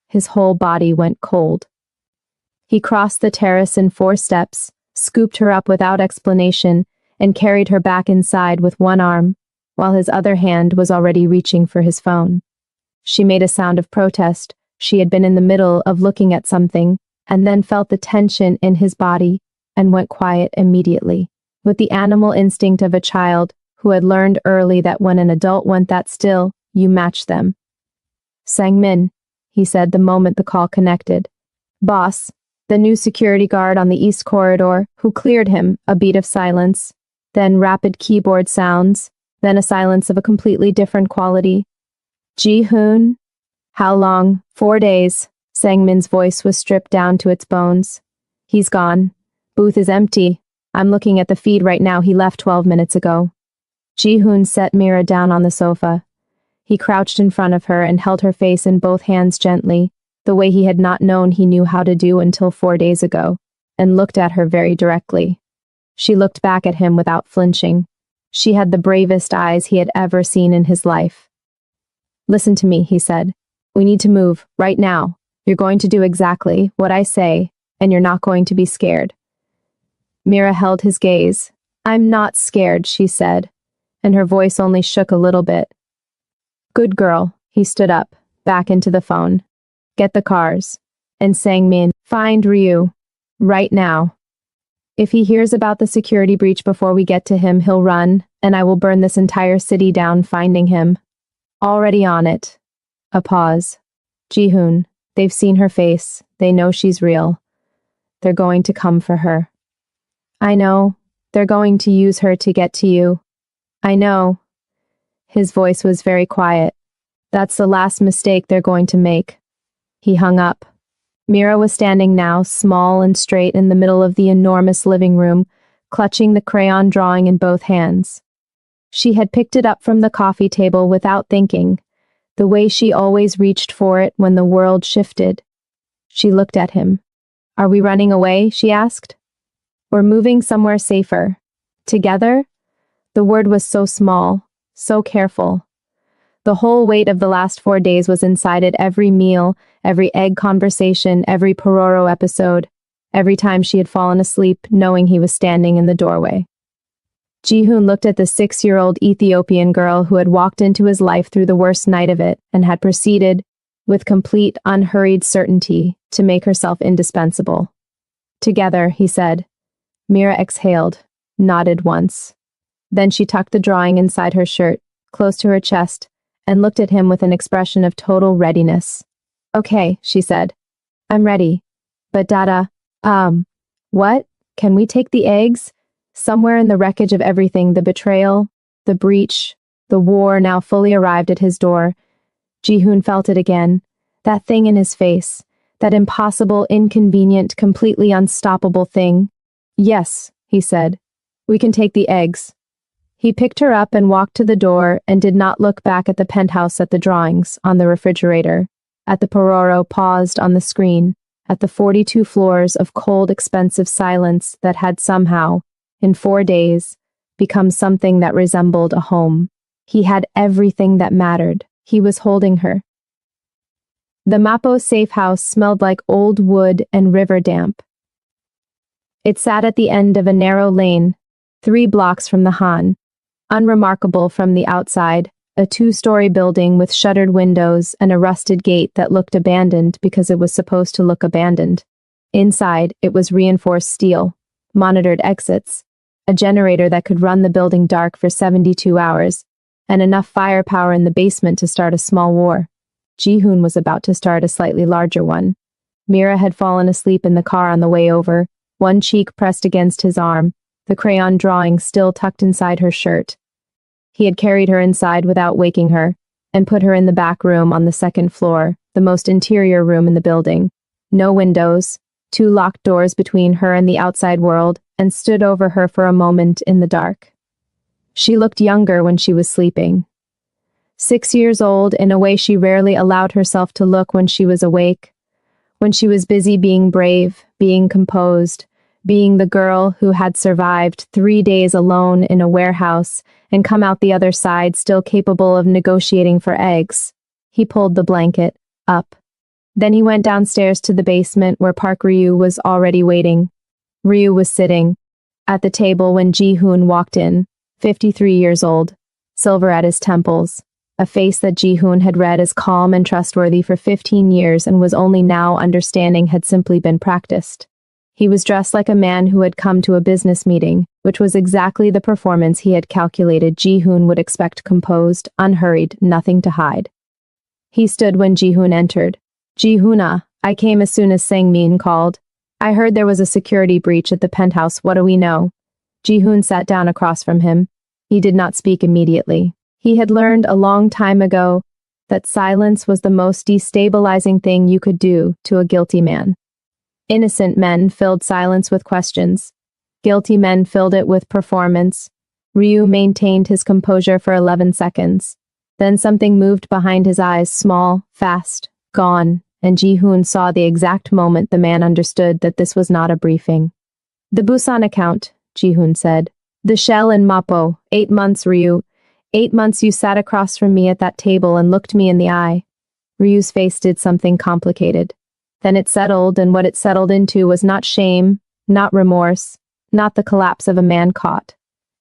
His whole body went cold. He crossed the terrace in 4 steps, scooped her up without explanation, and carried her back inside with one arm, while his other hand was already reaching for his phone. She made a sound of protest. She had been in the middle of looking at something, and then felt the tension in his body, and went quiet immediately, with the animal instinct of a child who had learned early that when an adult went that still, you match them. Sang-min, he said the moment the call connected. Boss, the new security guard on the east corridor, who cleared him. A beat of silence, then rapid keyboard sounds, then a silence of a completely different quality. Ji-hoon? How long? 4 days. Sang-min's voice was stripped down to its bones. He's gone. Booth is empty. I'm looking at the feed right now. He left 12 minutes ago. Ji-hoon set Mira down on the sofa. He crouched in front of her and held her face in both hands gently, the way he had not known he knew how to do until 4 days ago, and looked at her very directly. She looked back at him without flinching. She had the bravest eyes he had ever seen in his life. Listen to me, he said. We need to move, right now. You're going to do exactly what I say, and you're not going to be scared. Mira held his gaze. I'm not scared, she said, and her voice only shook a little bit. Good girl, he stood up, back into the phone. Get the cars. And Sang-min, find Ryu. Right now. If he hears about the security breach before we get to him, he'll run, and I will burn this entire city down finding him. Already on it. A pause. Ji-hoon, they've seen her face. They know she's real. They're going to come for her. I know. They're going to use her to get to you. I know. His voice was very quiet. That's the last mistake they're going to make. He hung up. Mira was standing now, small and straight in the middle of the enormous living room, clutching the crayon drawing in both hands. She had picked it up from the coffee table without thinking, the way she always reached for it when the world shifted. She looked at him. Are we running away? She asked. We're moving somewhere safer. Together? The word was so small, so careful. The whole weight of the last 4 days was inside it, every meal, every egg conversation, every Pororo episode, every time she had fallen asleep knowing he was standing in the doorway. Ji-hoon looked at the 6-year-old Ethiopian girl who had walked into his life through the worst night of it and had proceeded, with complete, unhurried certainty, to make herself indispensable. Together, he said. Mira exhaled, nodded once. Then she tucked the drawing inside her shirt, close to her chest, and looked at him with an expression of total readiness. Okay, she said. I'm ready. But Dada, what? Can we take the eggs? Somewhere in the wreckage of everything, the betrayal, the breach, the war now fully arrived at his door. Ji-hoon felt it again. That thing in his face. That impossible, inconvenient, completely unstoppable thing. Yes, he said. We can take the eggs. He picked her up and walked to the door and did not look back at the penthouse, at the drawings, on the refrigerator, at the Pororo paused on the screen, at the 42 floors of cold, expensive silence that had somehow, in 4 days, become something that resembled a home. He had everything that mattered. He was holding her. The Mapo safe house smelled like old wood and river damp. It sat at the end of a narrow lane, 3 blocks from the Han. Unremarkable from the outside, a 2-story building with shuttered windows and a rusted gate that looked abandoned because it was supposed to look abandoned. Inside, it was reinforced steel, monitored exits, a generator that could run the building dark for 72 hours, and enough firepower in the basement to start a small war. Ji-hoon was about to start a slightly larger one. Mira had fallen asleep in the car on the way over, one cheek pressed against his arm, the crayon drawing still tucked inside her shirt. He had carried her inside without waking her, and put her in the back room on the 2nd floor, the most interior room in the building. No windows, 2 locked doors between her and the outside world, and stood over her for a moment in the dark. She looked younger when she was sleeping. 6 years old in a way she rarely allowed herself to look when she was awake, when she was busy being brave, being composed, being the girl who had survived 3 days alone in a warehouse and come out the other side still capable of negotiating for eggs. He pulled the blanket up. Then he went downstairs to the basement where Park Ryu was already waiting. Ryu was sitting at the table when Ji-hoon walked in, 53 years old, silver at his temples, a face that Ji-hoon had read as calm and trustworthy for 15 years and was only now understanding had simply been practiced. He was dressed like a man who had come to a business meeting, which was exactly the performance he had calculated Ji-hoon would expect, composed, unhurried, nothing to hide. He stood when Ji-hoon entered. Ji-hoona, I came as soon as Sang-min called. I heard there was a security breach at the penthouse, what do we know? Ji-hoon sat down across from him. He did not speak immediately. He had learned a long time ago that silence was the most destabilizing thing you could do to a guilty man. Innocent men filled silence with questions. Guilty men filled it with performance. Ryu maintained his composure for 11 seconds. Then something moved behind his eyes, small, fast, gone, and Ji-hoon saw the exact moment the man understood that this was not a briefing. The Busan account, Ji-hoon said. The shell in Mapo, 8 months, Ryu. 8 months you sat across from me at that table and looked me in the eye. Ryu's face did something complicated. Then it settled, and what it settled into was not shame, not remorse, not the collapse of a man caught.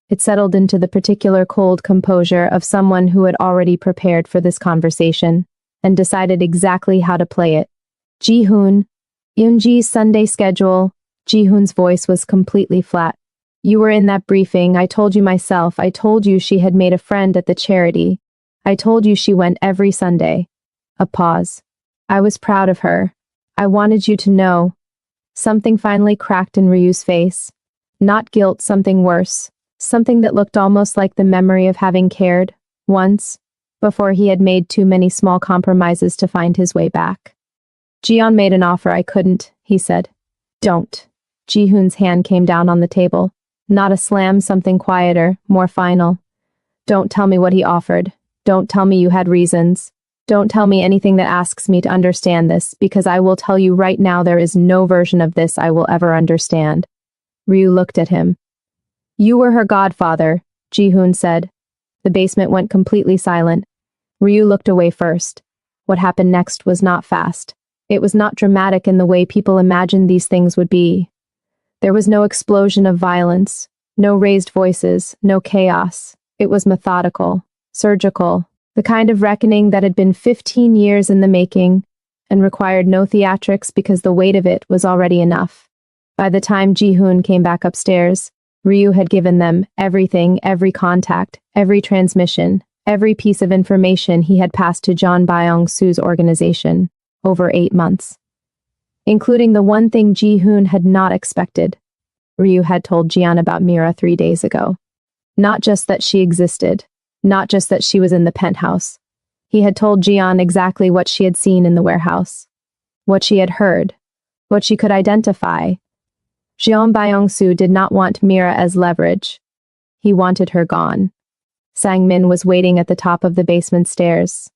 It settled into the particular cold composure of someone who had already prepared for this conversation and decided exactly how to play it. Ji-hoon, Yoonji's Sunday schedule. Ji-hoon's voice was completely flat. You were in that briefing. I told you myself. I told you she had made a friend at the charity. I told you she went every Sunday. A pause. I was proud of her. I wanted you to know. Something finally cracked in Ryu's face. Not guilt, something worse. Something that looked almost like the memory of having cared, once, before he had made too many small compromises to find his way back. Jiyeon made an offer I couldn't, he said. Don't. Ji-hoon's hand came down on the table. Not a slam, something quieter, more final. Don't tell me what he offered. Don't tell me you had reasons. Don't tell me anything that asks me to understand this, because I will tell you right now there is no version of this I will ever understand. Ryu looked at him. You were her godfather, Ji-hoon said. The basement went completely silent. Ryu looked away first. What happened next was not fast. It was not dramatic in the way people imagined these things would be. There was no explosion of violence, no raised voices, no chaos. It was methodical, surgical, the kind of reckoning that had been 15 years in the making and required no theatrics because the weight of it was already enough. By the time Ji-hoon came back upstairs, Ryu had given them everything, every contact, every transmission, every piece of information he had passed to John Byung-soo's organization over 8 months. Including the one thing Ji-hoon had not expected. Ryu had told Jiyeon about Mira 3 days ago. Not just that she existed, not just that she was in the penthouse. He had told Jiyeon exactly what she had seen in the warehouse, what she had heard, what she could identify. Jeon Byung-soo did not want Mira as leverage. He wanted her gone. Sang-min was waiting at the top of the basement stairs.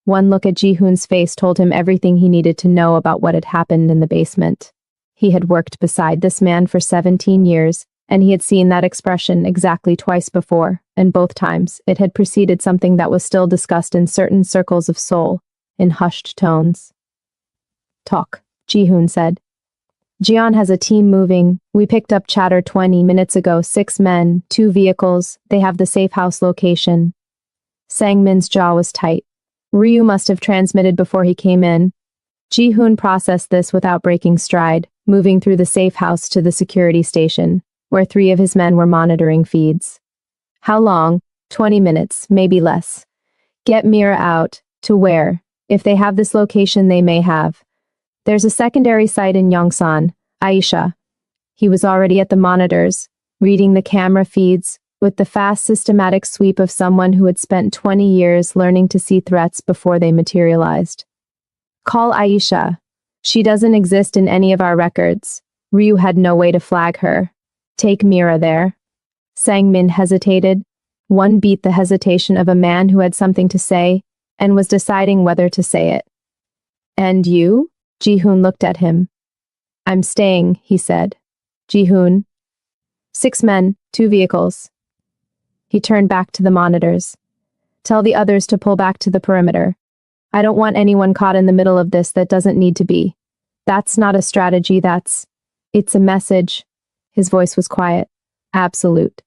One look at Ji-hoon's face told him everything he needed to know about what had happened in the basement. He had worked beside this man for 17 years, and he had seen that expression exactly twice before, and both times it had preceded something that was still discussed in certain circles of Seoul, in hushed tones. Talk, Ji-hoon said. Jiyeon has a team moving. We picked up chatter 20 minutes ago. 6 men, 2 vehicles. They have the safe house location. Sang-min's jaw was tight. Ryu must have transmitted before he came in. Ji-hoon processed this without breaking stride, moving through the safe house to the security station, where 3 of his men were monitoring feeds. How long? 20 minutes, maybe less. Get Mira out. To where? If they have this location, they may have. There's a secondary site in Yongsan, Aisha. He was already at the monitors, reading the camera feeds, with the fast systematic sweep of someone who had spent 20 years learning to see threats before they materialized. Call Aisha. She doesn't exist in any of our records. Ryu had no way to flag her. Take Mira there. Sang-min hesitated. One beat the hesitation of a man who had something to say, and was deciding whether to say it. And you? Ji-hoon looked at him. I'm staying, he said. Ji-hoon. 6 men, 2 vehicles. He turned back to the monitors. Tell the others to pull back to the perimeter. I don't want anyone caught in the middle of this that doesn't need to be. That's not a strategy, it's a message. His voice was quiet. Absolute.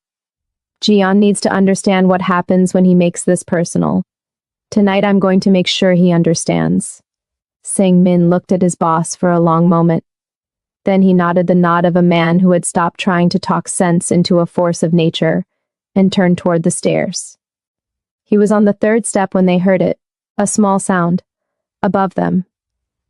Jiyeon needs to understand what happens when he makes this personal. Tonight I'm going to make sure he understands. Sang-min looked at his boss for a long moment. Then he nodded the nod of a man who had stopped trying to talk sense into a force of nature, and turned toward the stairs. He was on the 3rd step when they heard it, a small sound, above them.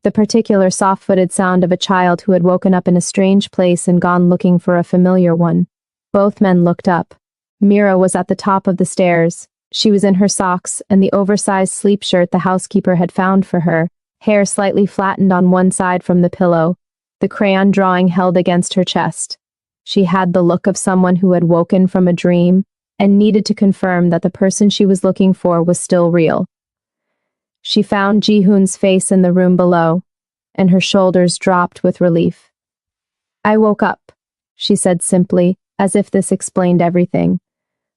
The particular soft-footed sound of a child who had woken up in a strange place and gone looking for a familiar one. Both men looked up. Mira was at the top of the stairs. She was in her socks and the oversized sleep shirt the housekeeper had found for her, hair slightly flattened on one side from the pillow, the crayon drawing held against her chest. She had the look of someone who had woken from a dream and needed to confirm that the person she was looking for was still real. She found Ji-hoon's face in the room below, and her shoulders dropped with relief. I woke up, she said simply, as if this explained everything.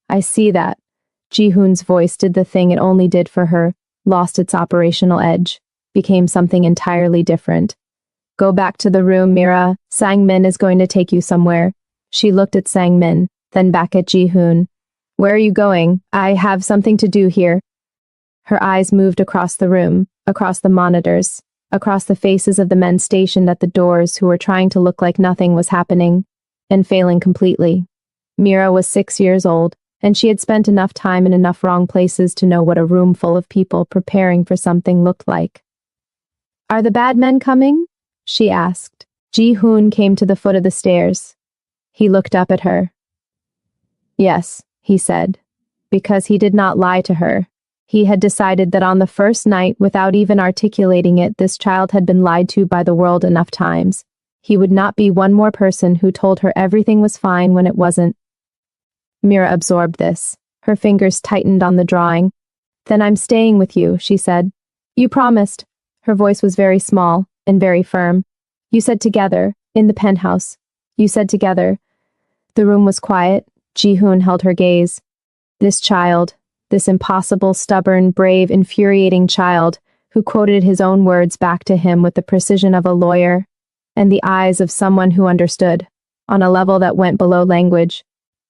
I see that. Ji-hoon's voice did the thing it only did for her, lost its operational edge, became something entirely different. Go back to the room, Mira. Sang-min is going to take you somewhere. She looked at Sang-min, then back at Ji-hoon. Where are you going? I have something to do here. Her eyes moved across the room, across the monitors, across the faces of the men stationed at the doors who were trying to look like nothing was happening, and failing completely. Mira was 6 years old, and she had spent enough time in enough wrong places to know what a room full of people preparing for something looked like. Are the bad men coming? She asked. Ji-hoon came to the foot of the stairs. He looked up at her. Yes, he said, because he did not lie to her. He had decided that on the first night, without even articulating it, this child had been lied to by the world enough times. He would not be one more person who told her everything was fine when it wasn't. Mira absorbed this. Her fingers tightened on the drawing. Then I'm staying with you, she said. You promised. Her voice was very small and very firm. You said together, in the penthouse. You said together. The room was quiet. Ji-hoon held her gaze. This child, this impossible, stubborn, brave, infuriating child, who quoted his own words back to him with the precision of a lawyer, and the eyes of someone who understood, on a level that went below language,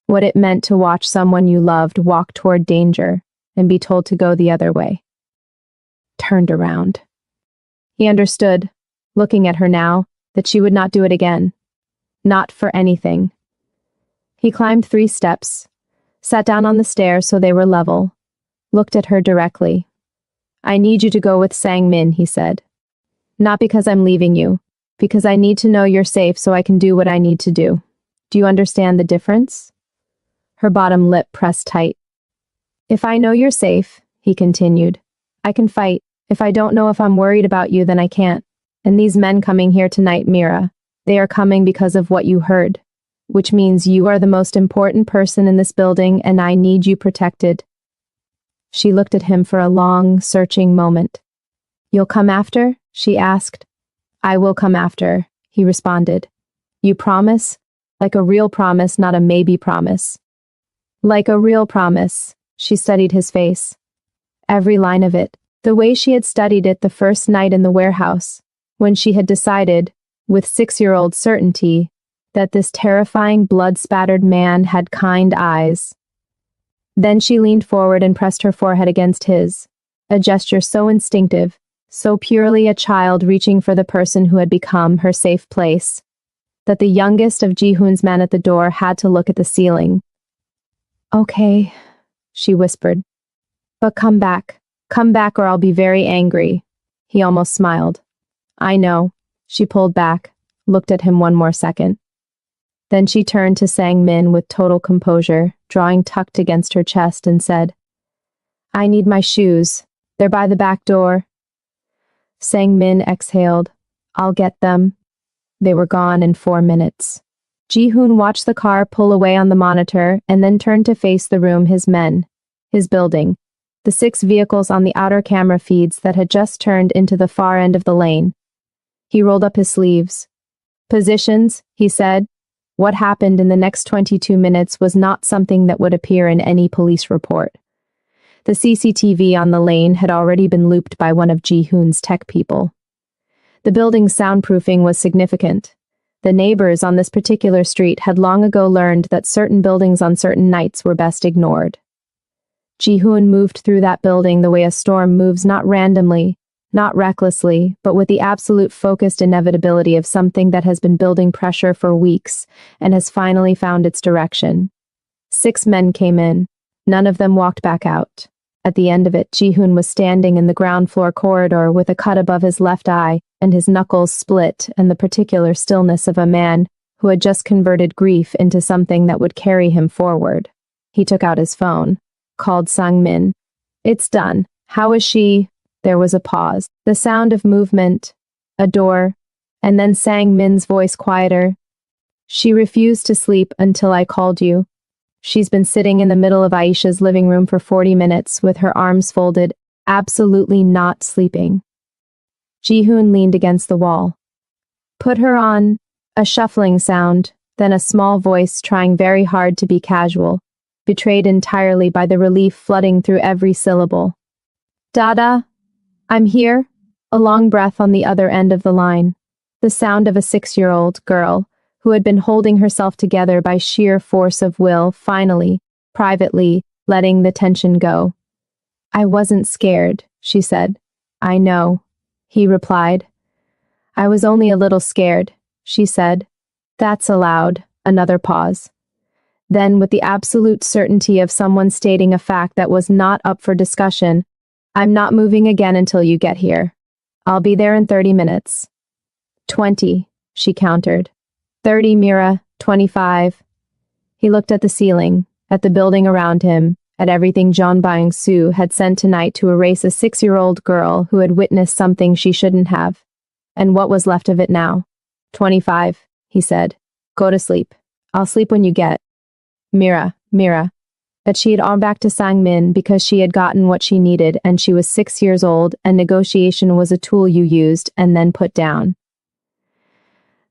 what it meant to watch someone you loved walk toward danger and be told to go the other way. Turned around. He understood, looking at her now, that she would not do it again. Not for anything. He climbed 3 steps, sat down on the stairs so they were level, looked at her directly. I need you to go with Sang-min, he said. Not because I'm leaving you, because I need to know you're safe so I can do what I need to do. Do you understand the difference? Her bottom lip pressed tight. If I know you're safe, he continued, I can fight. If I don't know if I'm worried about you, then I can't. And these men coming here tonight, Mira, they are coming because of what you heard, which means you are the most important person in this building and I need you protected. She looked at him for a long, searching moment. You'll come after? She asked. I will come after, he responded. You promise? Like a real promise, not a maybe promise. Like a real promise, she studied his face. Every line of it, the way she had studied it the first night in the warehouse, when she had decided, with 6-year-old certainty, that this terrifying blood-spattered man had kind eyes. Then she leaned forward and pressed her forehead against his, a gesture so instinctive, so purely a child reaching for the person who had become her safe place, that the youngest of Ji-hoon's men at the door had to look at the ceiling. Okay, she whispered. But come back or I'll be very angry. He almost smiled. I know. She pulled back, looked at him one more second. Then she turned to Sang-min with total composure, drawing tucked against her chest, and said, I need my shoes. They're by the back door. Sang-min exhaled. I'll get them. They were gone in 4 minutes. Ji-hoon watched the car pull away on the monitor and then turned to face the room, his men, his building, the 6 vehicles on the outer camera feeds that had just turned into the far end of the lane. He rolled up his sleeves. Positions, he said. What happened in the next 22 minutes was not something that would appear in any police report. The CCTV on the lane had already been looped by one of Ji-hoon's tech people. The building's soundproofing was significant. The neighbors on this particular street had long ago learned that certain buildings on certain nights were best ignored. Ji-hoon moved through that building the way a storm moves, not randomly, not recklessly, but with the absolute focused inevitability of something that has been building pressure for weeks and has finally found its direction. 6 men came in. None of them walked back out. At the end of it, Ji-hoon was standing in the ground floor corridor with a cut above his left eye and his knuckles split and the particular stillness of a man who had just converted grief into something that would carry him forward. He took out his phone, called Sang-min. It's done. How is she? There was a pause, the sound of movement, a door, and then Sang-min's voice quieter. She refused to sleep until I called you. She's been sitting in the middle of Aisha's living room for 40 minutes with her arms folded, absolutely not sleeping. Ji-hoon leaned against the wall. Put her on. A shuffling sound, then a small voice trying very hard to be casual, betrayed entirely by the relief flooding through every syllable. Dada, I'm here. A long breath on the other end of the line. The sound of a 6-year-old girl, who had been holding herself together by sheer force of will, finally, privately, letting the tension go. "I wasn't scared," she said. "I know," he replied. "I was only a little scared," she said. "That's allowed." Another pause. Then, with the absolute certainty of someone stating a fact that was not up for discussion, "I'm not moving again until you get here. I'll be there in 30 minutes. 20, she countered. 30, Mira, 25. He looked at the ceiling, at the building around him, at everything John Byung-soo had sent tonight to erase a 6-year-old girl who had witnessed something she shouldn't have. And what was left of it now? 25, he said. Go to sleep. I'll sleep when you get. Mira. That she had gone back to Sangmin because she had gotten what she needed and she was 6 years old and negotiation was a tool you used and then put down.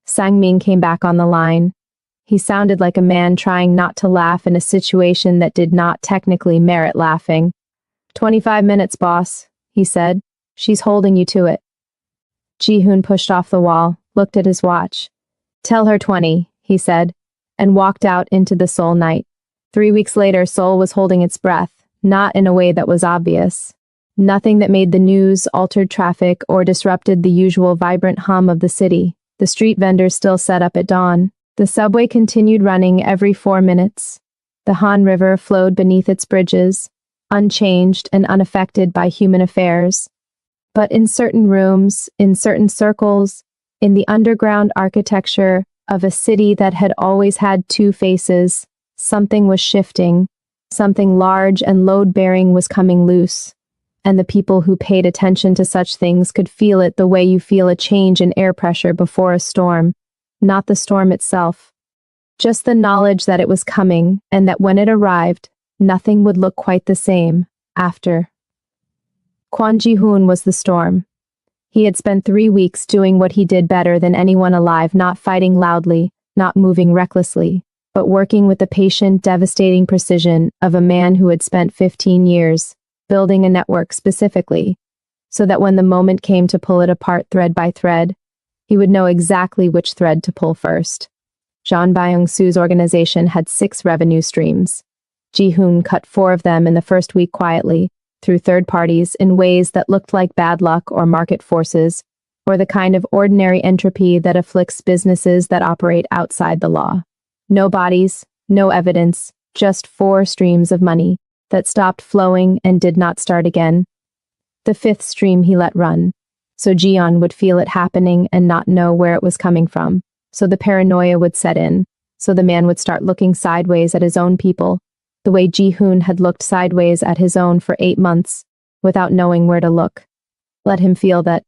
Sangmin came back on the line. He sounded like a man trying not to laugh in a situation that did not technically merit laughing. 25 minutes, boss, he said. She's holding you to it. Ji-hoon pushed off the wall, looked at his watch. Tell her 20, he said, and walked out into the Seoul night. 3 weeks later, Seoul was holding its breath, not in a way that was obvious. Nothing that made the news, altered traffic, or disrupted the usual vibrant hum of the city. The street vendors still set up at dawn. The subway continued running every 4 minutes. The Han River flowed beneath its bridges, unchanged and unaffected by human affairs. But in certain rooms, in certain circles, in the underground architecture of a city that had always had 2 faces, something was shifting, something large and load-bearing was coming loose, and the people who paid attention to such things could feel it the way you feel a change in air pressure before a storm, not the storm itself, just the knowledge that it was coming and that when it arrived, nothing would look quite the same after. Kwon Ji-hoon was the storm. He had spent 3 weeks doing what he did better than anyone alive, not fighting loudly, not moving recklessly, but working with the patient, devastating precision of a man who had spent 15 years building a network specifically, so that when the moment came to pull it apart thread by thread, he would know exactly which thread to pull first. John Byung-soo's organization had 6 revenue streams. Ji-hoon cut 4 of them in the first week quietly, through third parties in ways that looked like bad luck or market forces, or the kind of ordinary entropy that afflicts businesses that operate outside the law. No bodies, no evidence, just 4 streams of money that stopped flowing and did not start again. The 5th stream he let run, so Jion would feel it happening and not know where it was coming from, so the paranoia would set in, so the man would start looking sideways at his own people, the way Ji-hoon had looked sideways at his own for 8 months, without knowing where to look. Let him feel that.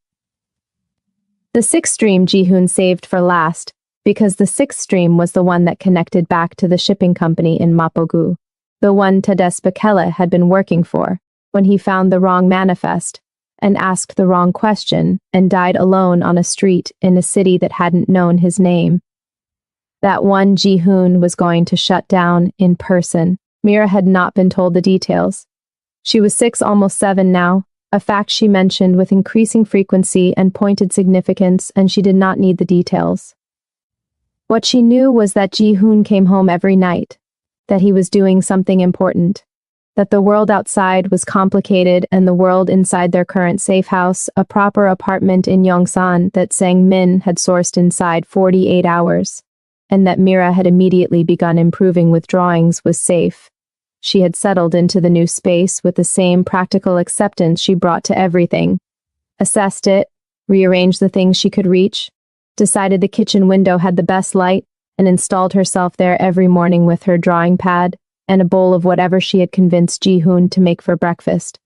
The 6th stream Ji-hoon saved for last, because the 6th stream was the one that connected back to the shipping company in Mapogu, the one Tades Bekele had been working for, when he found the wrong manifest, and asked the wrong question, and died alone on a street in a city that hadn't known his name. That one Ji-hoon was going to shut down in person. Mira had not been told the details. She was 6, almost 7 now, a fact she mentioned with increasing frequency and pointed significance, and she did not need the details. What she knew was that Ji-hoon came home every night, that he was doing something important, that the world outside was complicated and the world inside their current safe house, a proper apartment in Yongsan that Sang-min had sourced inside 48 hours, and that Mira had immediately begun improving with drawings, was safe. She had settled into the new space with the same practical acceptance she brought to everything. Assessed it, rearranged the things she could reach, decided the kitchen window had the best light, and installed herself there every morning with her drawing pad and a bowl of whatever she had convinced Ji-hoon to make for breakfast.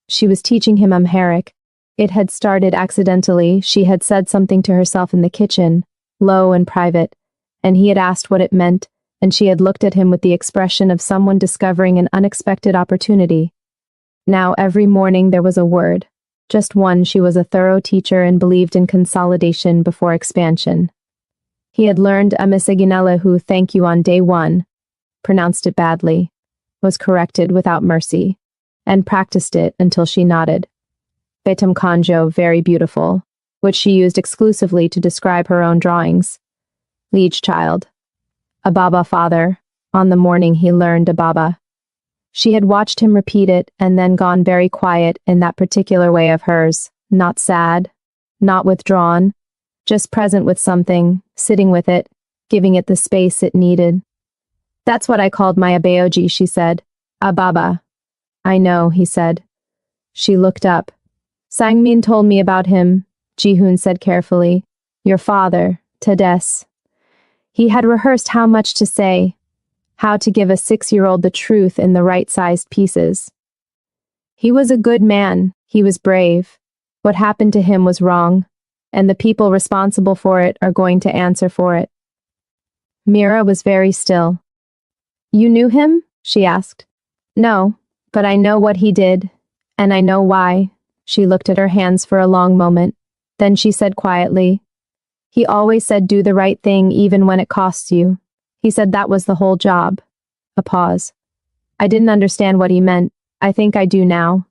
She was teaching him Amharic. It had started accidentally. She had said something to herself in the kitchen, low and private, and he had asked what it meant, and she had looked at him with the expression of someone discovering an unexpected opportunity. Now every morning there was a word. Just one. She was a thorough teacher and believed in consolidation before expansion. He had learned Amisiginelehu thank you on day 1, pronounced it badly, was corrected without mercy, and practiced it until she nodded. Betum Kanjo, very beautiful, which she used exclusively to describe her own drawings. Liege child. Ababa father. On the morning he learned Ababa. She had watched him repeat it and then gone very quiet in that particular way of hers, not sad, not withdrawn, just present with something, sitting with it, giving it the space it needed. That's what I called my Abaoji, she said. Ababa. I know, he said. She looked up. Sangmin told me about him, Jihoon said carefully. Your father, Tedes. He had rehearsed how much to say, how to give a 6-year-old the truth in the right-sized pieces. He was a good man, he was brave. What happened to him was wrong, and the people responsible for it are going to answer for it. Mira was very still. You knew him? She asked. No, but I know what he did, and I know why. She looked at her hands for a long moment. Then she said quietly, he always said do the right thing even when it costs you. He said that was the whole job. A pause. I didn't understand what he meant. I think I do now.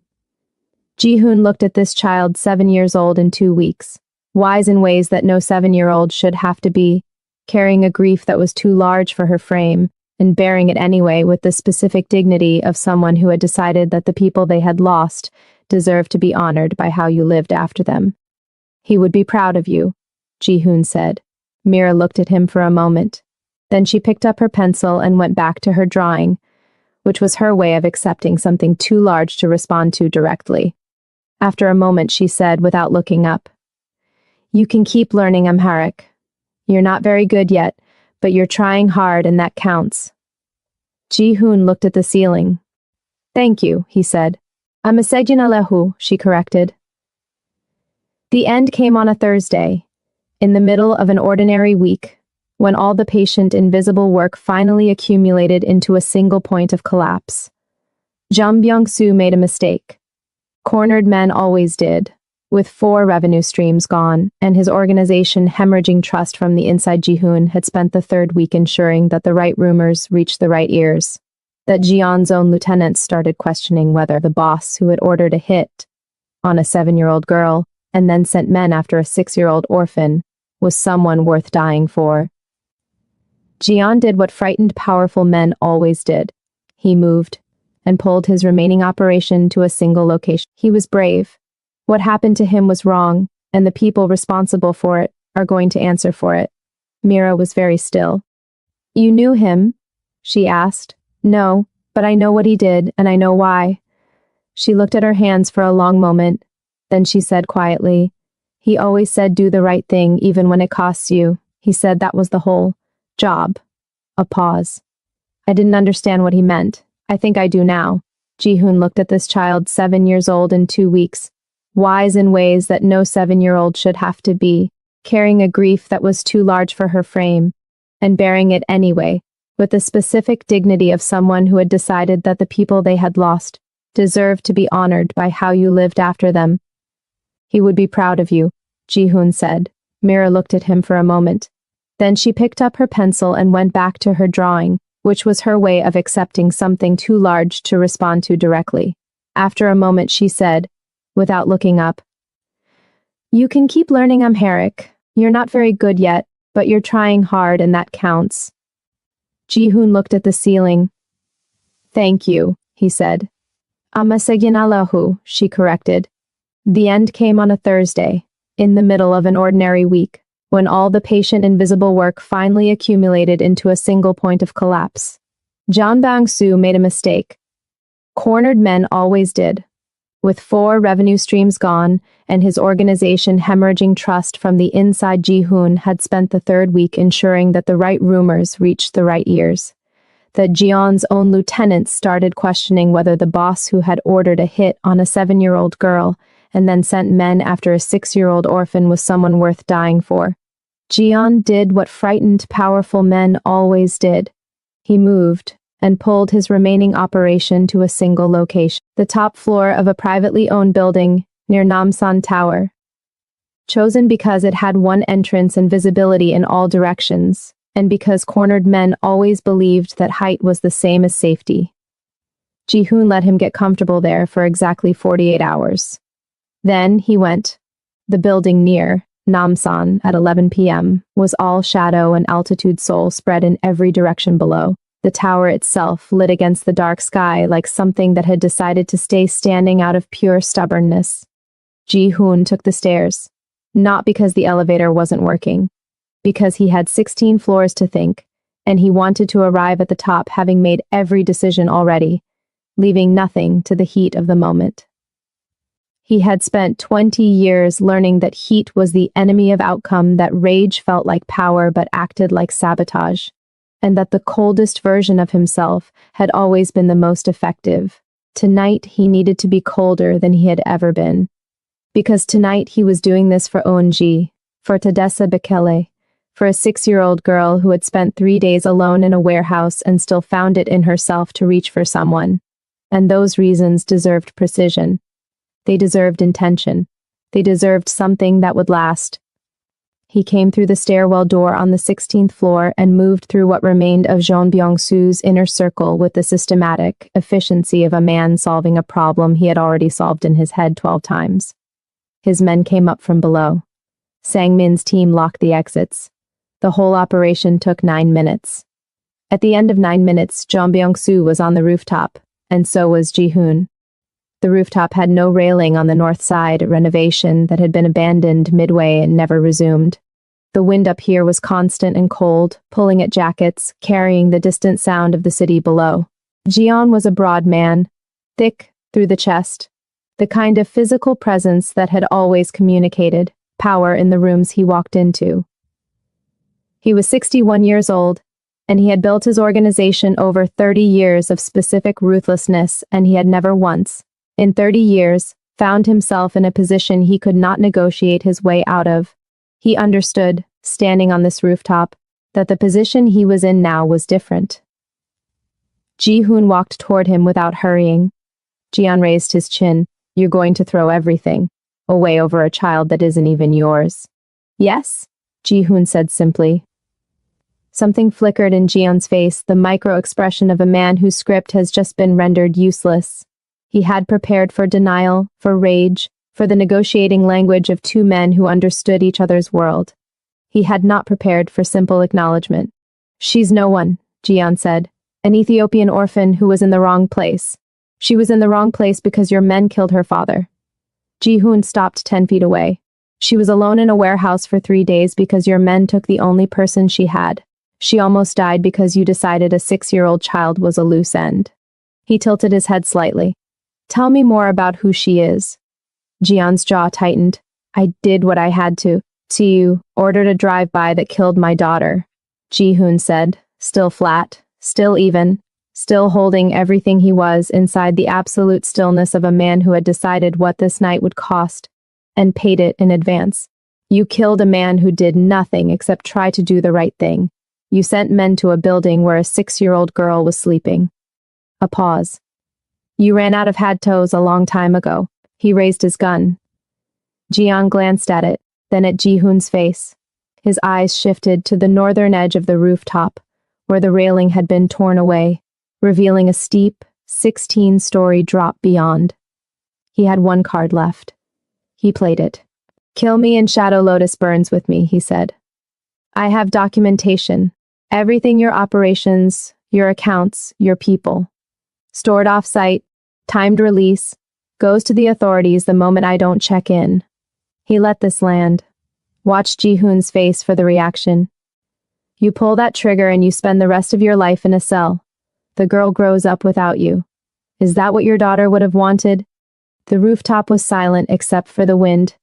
Jihoon looked at this child 7 years old in 2 weeks, wise in ways that no 7-year-old should have to be, carrying a grief that was too large for her frame, and bearing it anyway with the specific dignity of someone who had decided that the people they had lost deserved to be honored by how you lived after them. He would be proud of you, Jihoon said. Mira looked at him for a moment. Then she picked up her pencil and went back to her drawing, which was her way of accepting something too large to respond to directly. After a moment she said without looking up, you can keep learning Amharic. You're not very good yet, but you're trying hard and that counts. Jihoon looked at the ceiling. Thank you, he said. Amasegin alehu, she corrected. The end came on a Thursday, in the middle of an ordinary week, when all the patient invisible work finally accumulated into a single point of collapse. Jung Byung-soo made a mistake. Cornered men always did, with 4 revenue streams gone, and his organization hemorrhaging trust from the inside. Jihoon had spent the 3rd week ensuring that the right rumors reached the right ears, that Jeon's own lieutenants started questioning whether the boss who had ordered a hit on a 7-year-old girl and then sent men after a 6-year-old orphan was someone worth dying for. Jeon did what frightened powerful men always did. He moved and pulled his remaining operation to a single location. He was brave. What happened to him was wrong, and the people responsible for it are going to answer for it. Mira was very still. You knew him? She asked. No, but I know what he did, and I know why. She looked at her hands for a long moment. Then she said quietly, he always said do the right thing even when it costs you. He said that was the whole job. A pause. I didn't understand what he meant. I think I do now. Jihoon looked at this child 7 years old in 2 weeks, wise in ways that no 7-year-old should have to be, carrying a grief that was too large for her frame, and bearing it anyway, with the specific dignity of someone who had decided that the people they had lost deserved to be honored by how you lived after them. He would be proud of you, Jihoon said. Mira looked at him for a moment. Then she picked up her pencil and went back to her drawing, which was her way of accepting something too large to respond to directly. After a moment she said, without looking up, you can keep learning Amharic. You're not very good yet, but you're trying hard and that counts. Jihoon looked at the ceiling. Thank you, he said. Amasegin alahu, she corrected. The end came on a Thursday, in the middle of an ordinary week, when all the patient invisible work finally accumulated into a single point of collapse. Jung Byung-soo made a mistake. Cornered men always did. With 4 revenue streams gone, and his organization hemorrhaging trust from the inside, Jihoon had spent the 3rd week ensuring that the right rumors reached the right ears. That Jeon's own lieutenants started questioning whether the boss who had ordered a hit on a 7-year-old girl and then sent men after a 6-year-old orphan was someone worth dying for. Jeon did what frightened powerful men always did. He moved and pulled his remaining operation to a single location, the top floor of a privately owned building near Namsan Tower. Chosen because it had one entrance and visibility in all directions, and because cornered men always believed that height was the same as safety. Jihoon let him get comfortable there for exactly 48 hours. Then he went. The building near, Namsan, at 11 p.m., was all shadow and altitude soul spread in every direction below. The tower itself lit against the dark sky like something that had decided to stay standing out of pure stubbornness. Ji-hoon took the stairs, not because the elevator wasn't working, because he had 16 floors to think, and he wanted to arrive at the top having made every decision already, leaving nothing to the heat of the moment. He had spent 20 years learning that heat was the enemy of outcome, that rage felt like power but acted like sabotage, and that the coldest version of himself had always been the most effective. Tonight he needed to be colder than he had ever been. Because tonight he was doing this for Onji, for Tadessa Bekele, for a 6-year-old girl who had spent 3 days alone in a warehouse and still found it in herself to reach for someone. And those reasons deserved precision. They deserved intention. They deserved something that would last. He came through the stairwell door on the 16th floor and moved through what remained of Jean Byung-soo's inner circle with the systematic efficiency of a man solving a problem he had already solved in his head 12 times. His men came up from below. Sang-min's team locked the exits. The whole operation took 9 minutes. At the end of 9 minutes, Jean Byung-soo was on the rooftop, and so was Ji-hoon. The rooftop had no railing on the north side, a renovation that had been abandoned midway and never resumed. The wind up here was constant and cold, pulling at jackets, carrying the distant sound of the city below. Jian was a broad man, thick through the chest, the kind of physical presence that had always communicated power in the rooms he walked into. He was 61 years old, and he had built his organization over 30 years of specific ruthlessness, and he had never once, in 30 years, found himself in a position he could not negotiate his way out of. He understood, standing on this rooftop, that the position he was in now was different. Ji-hoon walked toward him without hurrying. Jian raised his chin. "You're going to throw everything away over a child that isn't even yours." "Yes," Ji-hoon said simply. Something flickered in Jian's face, the micro-expression of a man whose script has just been rendered useless. He had prepared for denial, for rage, for the negotiating language of two men who understood each other's world. He had not prepared for simple acknowledgement. "She's no one," Jian said. "An Ethiopian orphan who was in the wrong place. She was in the wrong place because your men killed her father." Ji-hoon stopped 10 feet away. "She was alone in a warehouse for 3 days because your men took the only person she had. She almost died because you decided a 6-year-old child was a loose end." He tilted his head slightly. "Tell me more about who she is." Jian's jaw tightened. "I did what I had to you, ordered a drive-by that killed my daughter," Ji-hoon said, still flat, still even, still holding everything he was inside the absolute stillness of a man who had decided what this night would cost, and paid it in advance. "You killed a man who did nothing except try to do the right thing. You sent men to a building where a 6-year-old girl was sleeping." A pause. "You ran out of had-tos a long time ago." He raised his gun. Jian glanced at it, then at Ji-hoon's face. His eyes shifted to the northern edge of the rooftop, where the railing had been torn away, revealing a steep, 16-story drop beyond. He had one card left. He played it. "Kill me and Shadow Lotus burns with me," he said. "I have documentation. Everything, your operations, your accounts, your people. Stored off-site, timed release, goes to the authorities the moment I don't check in." He let this land. Watched Ji-hoon's face for the reaction. "You pull that trigger and you spend the rest of your life in a cell. The girl grows up without you. Is that what your daughter would have wanted?" The rooftop was silent except for the wind.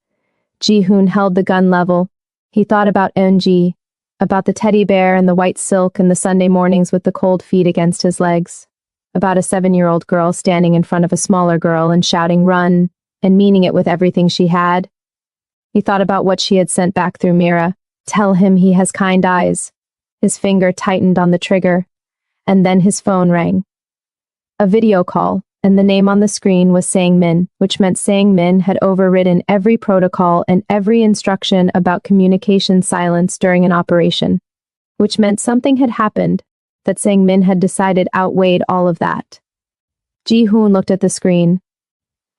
Ji-hoon held the gun level. He thought about Eunji, about the teddy bear and the white silk and the Sunday mornings with the cold feet against his legs, about a 7-year-old girl standing in front of a smaller girl and shouting "run," and meaning it with everything she had. He thought about what she had sent back through Mira. "Tell him he has kind eyes." His finger tightened on the trigger, and then his phone rang. A video call, and the name on the screen was Sang-min, which meant Sang-min had overridden every protocol and every instruction about communication silence during an operation, which meant something had happened that Sang-min had decided outweighed all of that. Ji-hoon looked at the screen.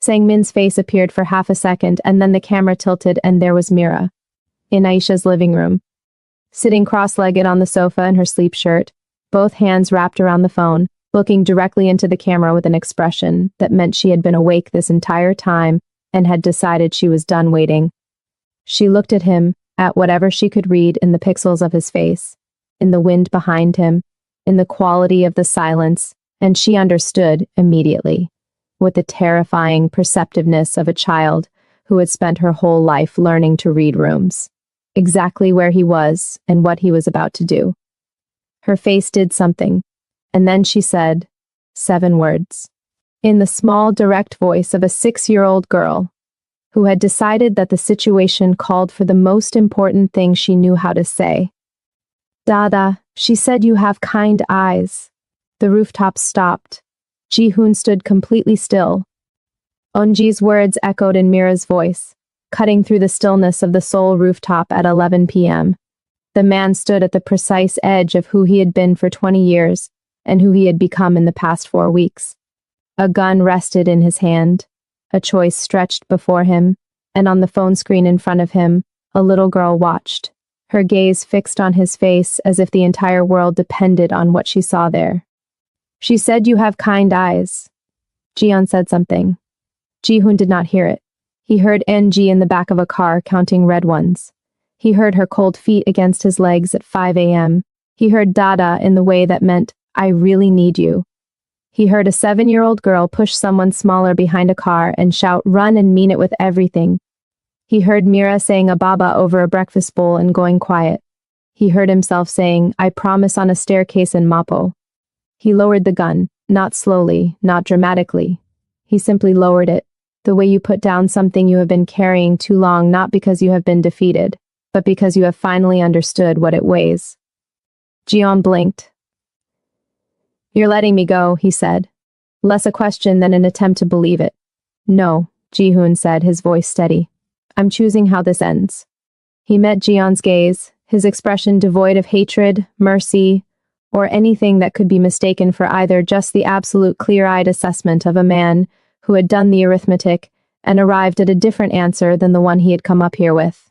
Sang-min's face appeared for half a second, and then the camera tilted and there was Mira. in Aisha's living room. Sitting cross-legged on the sofa in her sleep shirt, both hands wrapped around the phone, looking directly into the camera with an expression that meant she had been awake this entire time and had decided she was done waiting. She looked at him, at whatever she could read in the pixels of his face, in the wind behind him, in the quality of the silence, and she understood immediately, with the terrifying perceptiveness of a child who had spent her whole life learning to read rooms, exactly where he was and what he was about to do. Her face did something, and then she said 7 words, in the small, direct voice of a 6-year-old girl who had decided that the situation called for the most important thing she knew how to say. Dada, she said, you have kind eyes. The rooftop stopped. Ji-hoon stood completely still. Eunji's words echoed in Mira's voice, cutting through the stillness of the Seoul rooftop at 11 p.m. The man stood at the precise edge of who he had been for 20 years and who he had become in the past 4 weeks. A gun rested in his hand, a choice stretched before him, and on the phone screen in front of him, a little girl watched, her gaze fixed on his face as if the entire world depended on what she saw there. She said, you have kind eyes. Jiyeon said something. Ji-hoon did not hear it. He heard Eunji in the back of a car counting red ones. He heard her cold feet against his legs at 5 a.m. He heard Dada in the way that meant, I really need you. He heard a 7-year-old girl push someone smaller behind a car and shout, run and mean it with everything. He heard Mira saying a baba over a breakfast bowl and going quiet. He heard himself saying, I promise on a staircase in Mapo. He lowered the gun, not slowly, not dramatically. He simply lowered it, the way you put down something you have been carrying too long, not because you have been defeated, but because you have finally understood what it weighs. Jiyeon blinked. You're letting me go, he said. Less a question than an attempt to believe it. No, Ji-hoon said, his voice steady. I'm choosing how this ends. He met Jiyeon's gaze, his expression devoid of hatred, mercy, or anything that could be mistaken for either just the absolute clear-eyed assessment of a man who had done the arithmetic and arrived at a different answer than the one he had come up here with.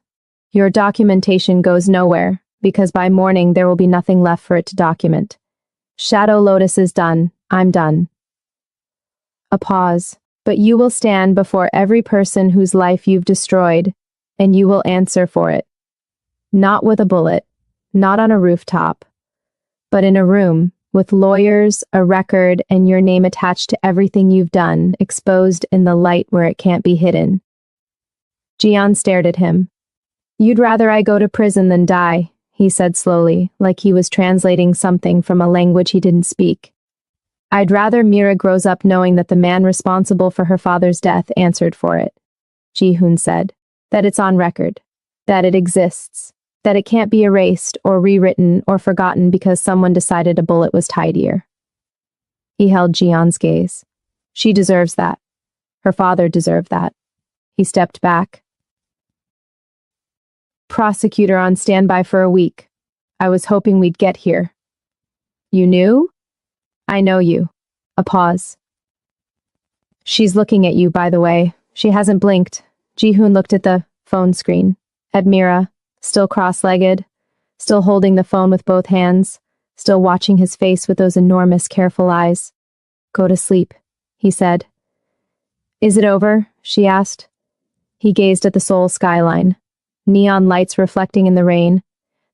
Your documentation goes nowhere, because by morning there will be nothing left for it to document. Shadow Lotus is done. I'm done. A pause. But you will stand before every person whose life you've destroyed, and you will answer for it. Not with a bullet, not on a rooftop, but in a room, with lawyers, a record, and your name attached to everything you've done, exposed in the light where it can't be hidden. Jiyeon stared at him. You'd rather I go to prison than die, he said slowly, like he was translating something from a language he didn't speak. I'd rather Mira grows up knowing that the man responsible for her father's death answered for it, Ji-hoon said, that it's on record, that it exists, that it can't be erased or rewritten or forgotten because someone decided a bullet was tidier. He held Jiyeon's gaze. She deserves that. Her father deserved that. He stepped back. Prosecutor on standby for a week. I was hoping we'd get here. You knew? I know you. A pause. She's looking at you, by the way. She hasn't blinked. Ji-hoon looked at the phone screen, at Mira, still cross-legged, still holding the phone with both hands, still watching his face with those enormous, careful eyes. Go to sleep, he said. Is it over? She asked. He gazed at the Seoul skyline, neon lights reflecting in the rain,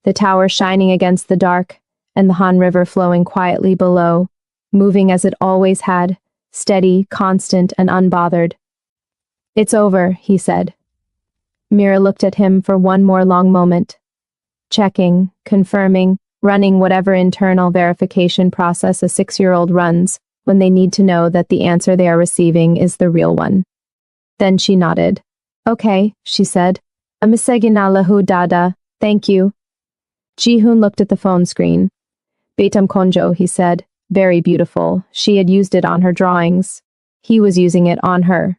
the tower shining against the dark, and the Han River flowing quietly below, moving as it always had, steady, constant, and unbothered. It's over, he said. Mira looked at him for one more long moment, checking, confirming, running whatever internal verification process a 6-year-old runs when they need to know that the answer they are receiving is the real one. Then she nodded. Okay, she said. Amiseginallahu Dada, thank you. Ji-hoon looked at the phone screen. Betam Konjo, he said. Very beautiful. She had used it on her drawings. He was using it on her.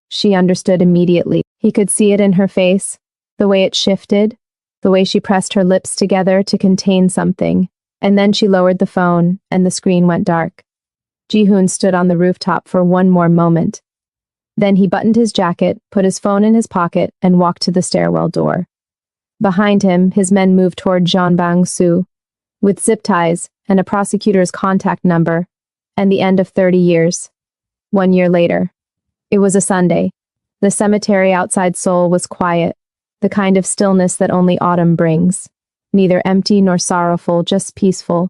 She understood immediately. He could see it in her face, the way it shifted, the way she pressed her lips together to contain something, and then she lowered the phone, and the screen went dark. Ji-hoon stood on the rooftop for one more moment. Then he buttoned his jacket, put his phone in his pocket, and walked to the stairwell door. Behind him, his men moved toward Zhanbang Su, with zip ties and a prosecutor's contact number, and the end of 30 years. 1 year later. It was a Sunday. The cemetery outside Seoul was quiet, the kind of stillness that only autumn brings. Neither empty nor sorrowful, just peaceful.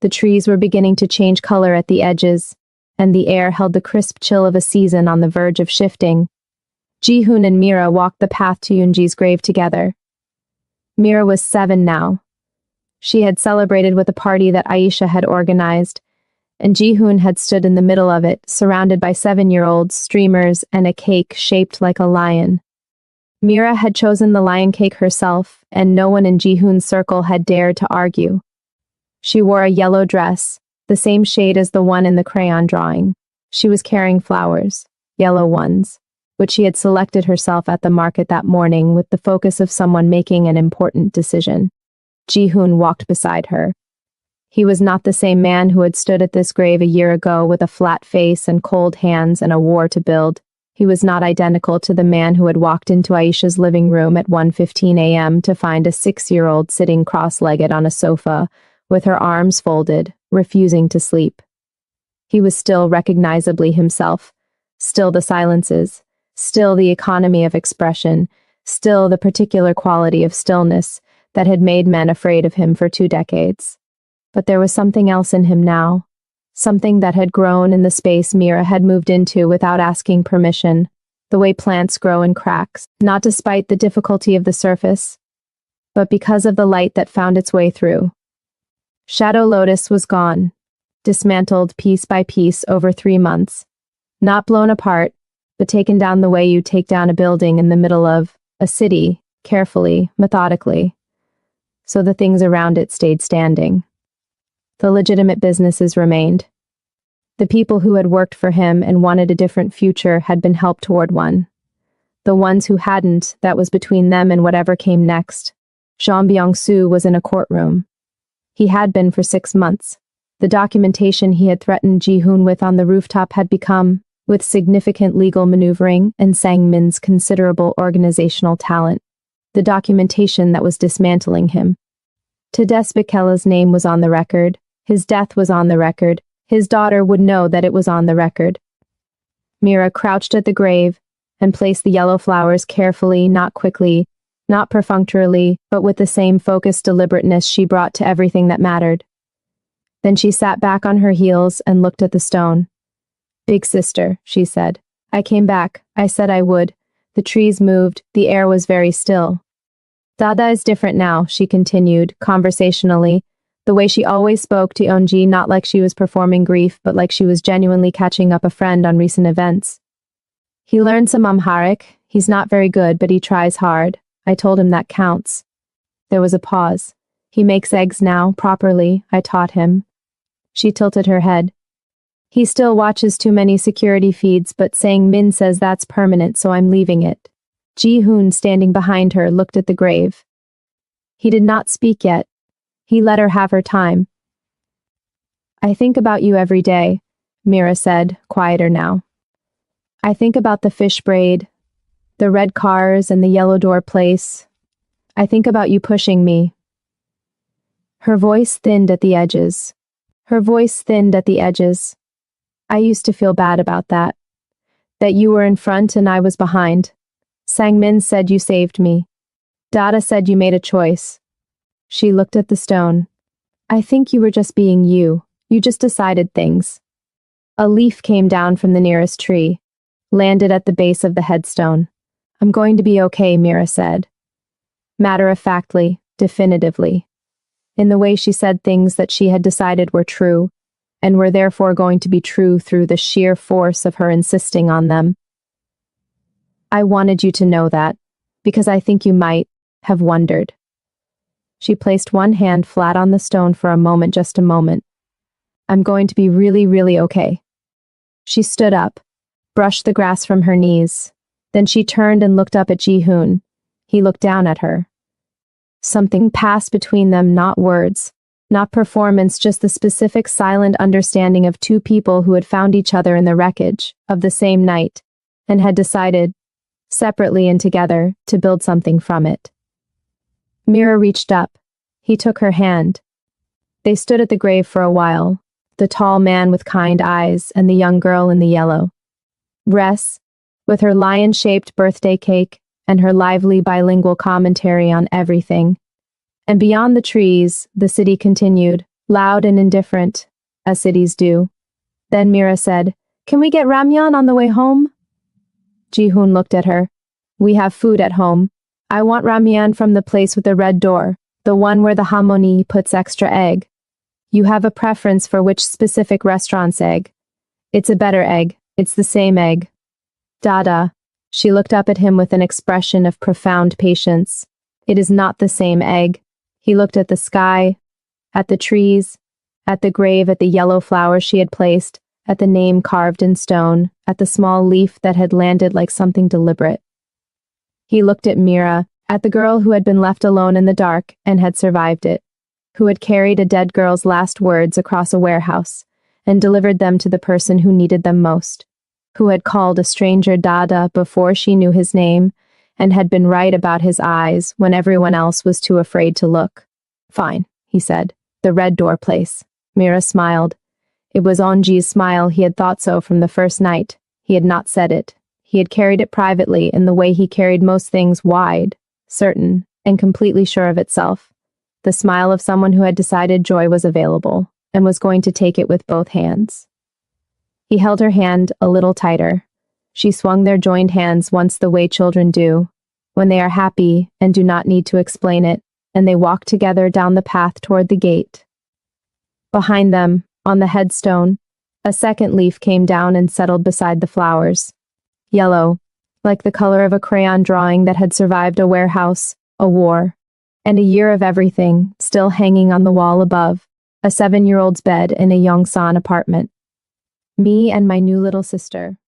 The trees were beginning to change color at the edges, and the air held the crisp chill of a season on the verge of shifting. Ji-hoon and Mira walked the path to Yoonji's grave together. Mira was 7 now. She had celebrated with a party that Aisha had organized, and Ji-hoon had stood in the middle of it, surrounded by 7-year-olds, streamers, and a cake shaped like a lion. Mira had chosen the lion cake herself, and no one in Ji-hoon's circle had dared to argue. She wore a yellow dress, the same shade as the one in the crayon drawing. She was carrying flowers, yellow ones, which she had selected herself at the market that morning with the focus of someone making an important decision. Ji-hoon walked beside her. He was not the same man who had stood at this grave a year ago with a flat face and cold hands and a war to build. He was not identical to the man who had walked into Aisha's living room at 1:15 a.m. to find a 6-year-old sitting cross-legged on a sofa, with her arms folded, refusing to sleep. He was still recognizably himself, still the silences, still the economy of expression, still the particular quality of stillness that had made men afraid of him for 2 decades. But there was something else in him now. Something that had grown in the space Mira had moved into without asking permission, the way plants grow in cracks, not despite the difficulty of the surface, but because of the light that found its way through. Shadow Lotus was gone, dismantled piece by piece over 3 months, not blown apart, but taken down the way you take down a building in the middle of a city, carefully, methodically, so the things around it stayed standing. The legitimate businesses remained. The people who had worked for him and wanted a different future had been helped toward one. The ones who hadn't, that was between them and whatever came next. Jean Byung-soo was in a courtroom. He had been for 6 months. The documentation he had threatened Ji-hoon with on the rooftop had become, with significant legal maneuvering and Sang-min's considerable organizational talent, the documentation that was dismantling him. Tades Bikela's name was on the record. His death was on the record. His daughter would know that it was on the record. Mira crouched at the grave and placed the yellow flowers carefully, not quickly, not perfunctorily, but with the same focused deliberateness she brought to everything that mattered. Then she sat back on her heels and looked at the stone. "Big sister," she said. "I came back. I said I would. The trees moved. The air was very still. Dada is different now," she continued, conversationally, the way she always spoke to Eunji, not like she was performing grief, but like she was genuinely catching up a friend on recent events. "He learned some Amharic. He's not very good, but he tries hard. I told him that counts." There was a pause. "He makes eggs now, properly. I taught him." She tilted her head. "He still watches too many security feeds, but Sang-min says that's permanent, so I'm leaving it." Ji-hoon, standing behind her, looked at the grave. He did not speak yet. He let her have her time. "I think about you every day," Mira said, quieter now. "I think about the fish braid, the red cars and the yellow door place. I think about you pushing me." Her voice thinned at the edges. "I used to feel bad about that. That you were in front and I was behind. Sang-min said you saved me. Dada said you made a choice." She looked at the stone. "I think you were just being you. You just decided things." A leaf came down from the nearest tree, landed at the base of the headstone. "I'm going to be okay," Mira said. Matter-of-factly, definitively. In the way she said things that she had decided were true, and were therefore going to be true through the sheer force of her insisting on them. "I wanted you to know that, because I think you might have wondered." She placed one hand flat on the stone for a moment, just a moment. "I'm going to be really, really okay." She stood up, brushed the grass from her knees. Then she turned and looked up at Ji-hoon. He looked down at her. Something passed between them, not words, not performance, just the specific silent understanding of 2 people who had found each other in the wreckage of the same night and had decided, separately and together, to build something from it. Mira reached up. He took her hand. They stood at the grave for a while, the tall man with kind eyes and the young girl in the yellow. Ress, with her lion-shaped birthday cake and her lively bilingual commentary on everything. And beyond the trees, the city continued, loud and indifferent, as cities do. Then Mira said, "Can we get ramyeon on the way home?" Ji-hoon looked at her. "We have food at home. I want ramyeon from the place with the red door, the one where the harmony puts extra egg. You have a preference for which specific restaurant's egg? It's a better egg. It's the same egg." Dada. She looked up at him with an expression of profound patience. "It is not the same egg." He looked at the sky, at the trees, at the grave, at the yellow flower she had placed, at the name carved in stone, at the small leaf that had landed like something deliberate. He looked at Mira, at the girl who had been left alone in the dark and had survived it, who had carried a dead girl's last words across a warehouse and delivered them to the person who needed them most, who had called a stranger Dada before she knew his name and had been right about his eyes when everyone else was too afraid to look. "Fine," he said. "The red door place." Mira smiled. It was Onji's smile. He had thought so from the first night. He had not said it. He had carried it privately in the way he carried most things, wide, certain, and completely sure of itself. The smile of someone who had decided joy was available and was going to take it with both hands. He held her hand a little tighter. She swung their joined hands once the way children do, when they are happy and do not need to explain it, and they walked together down the path toward the gate. Behind them, on the headstone, a second leaf came down and settled beside the flowers. Yellow, like the color of a crayon drawing that had survived a warehouse, a war, and a year of everything still hanging on the wall above, a 7-year-old's bed in a Yongsan apartment. Me and my new little sister.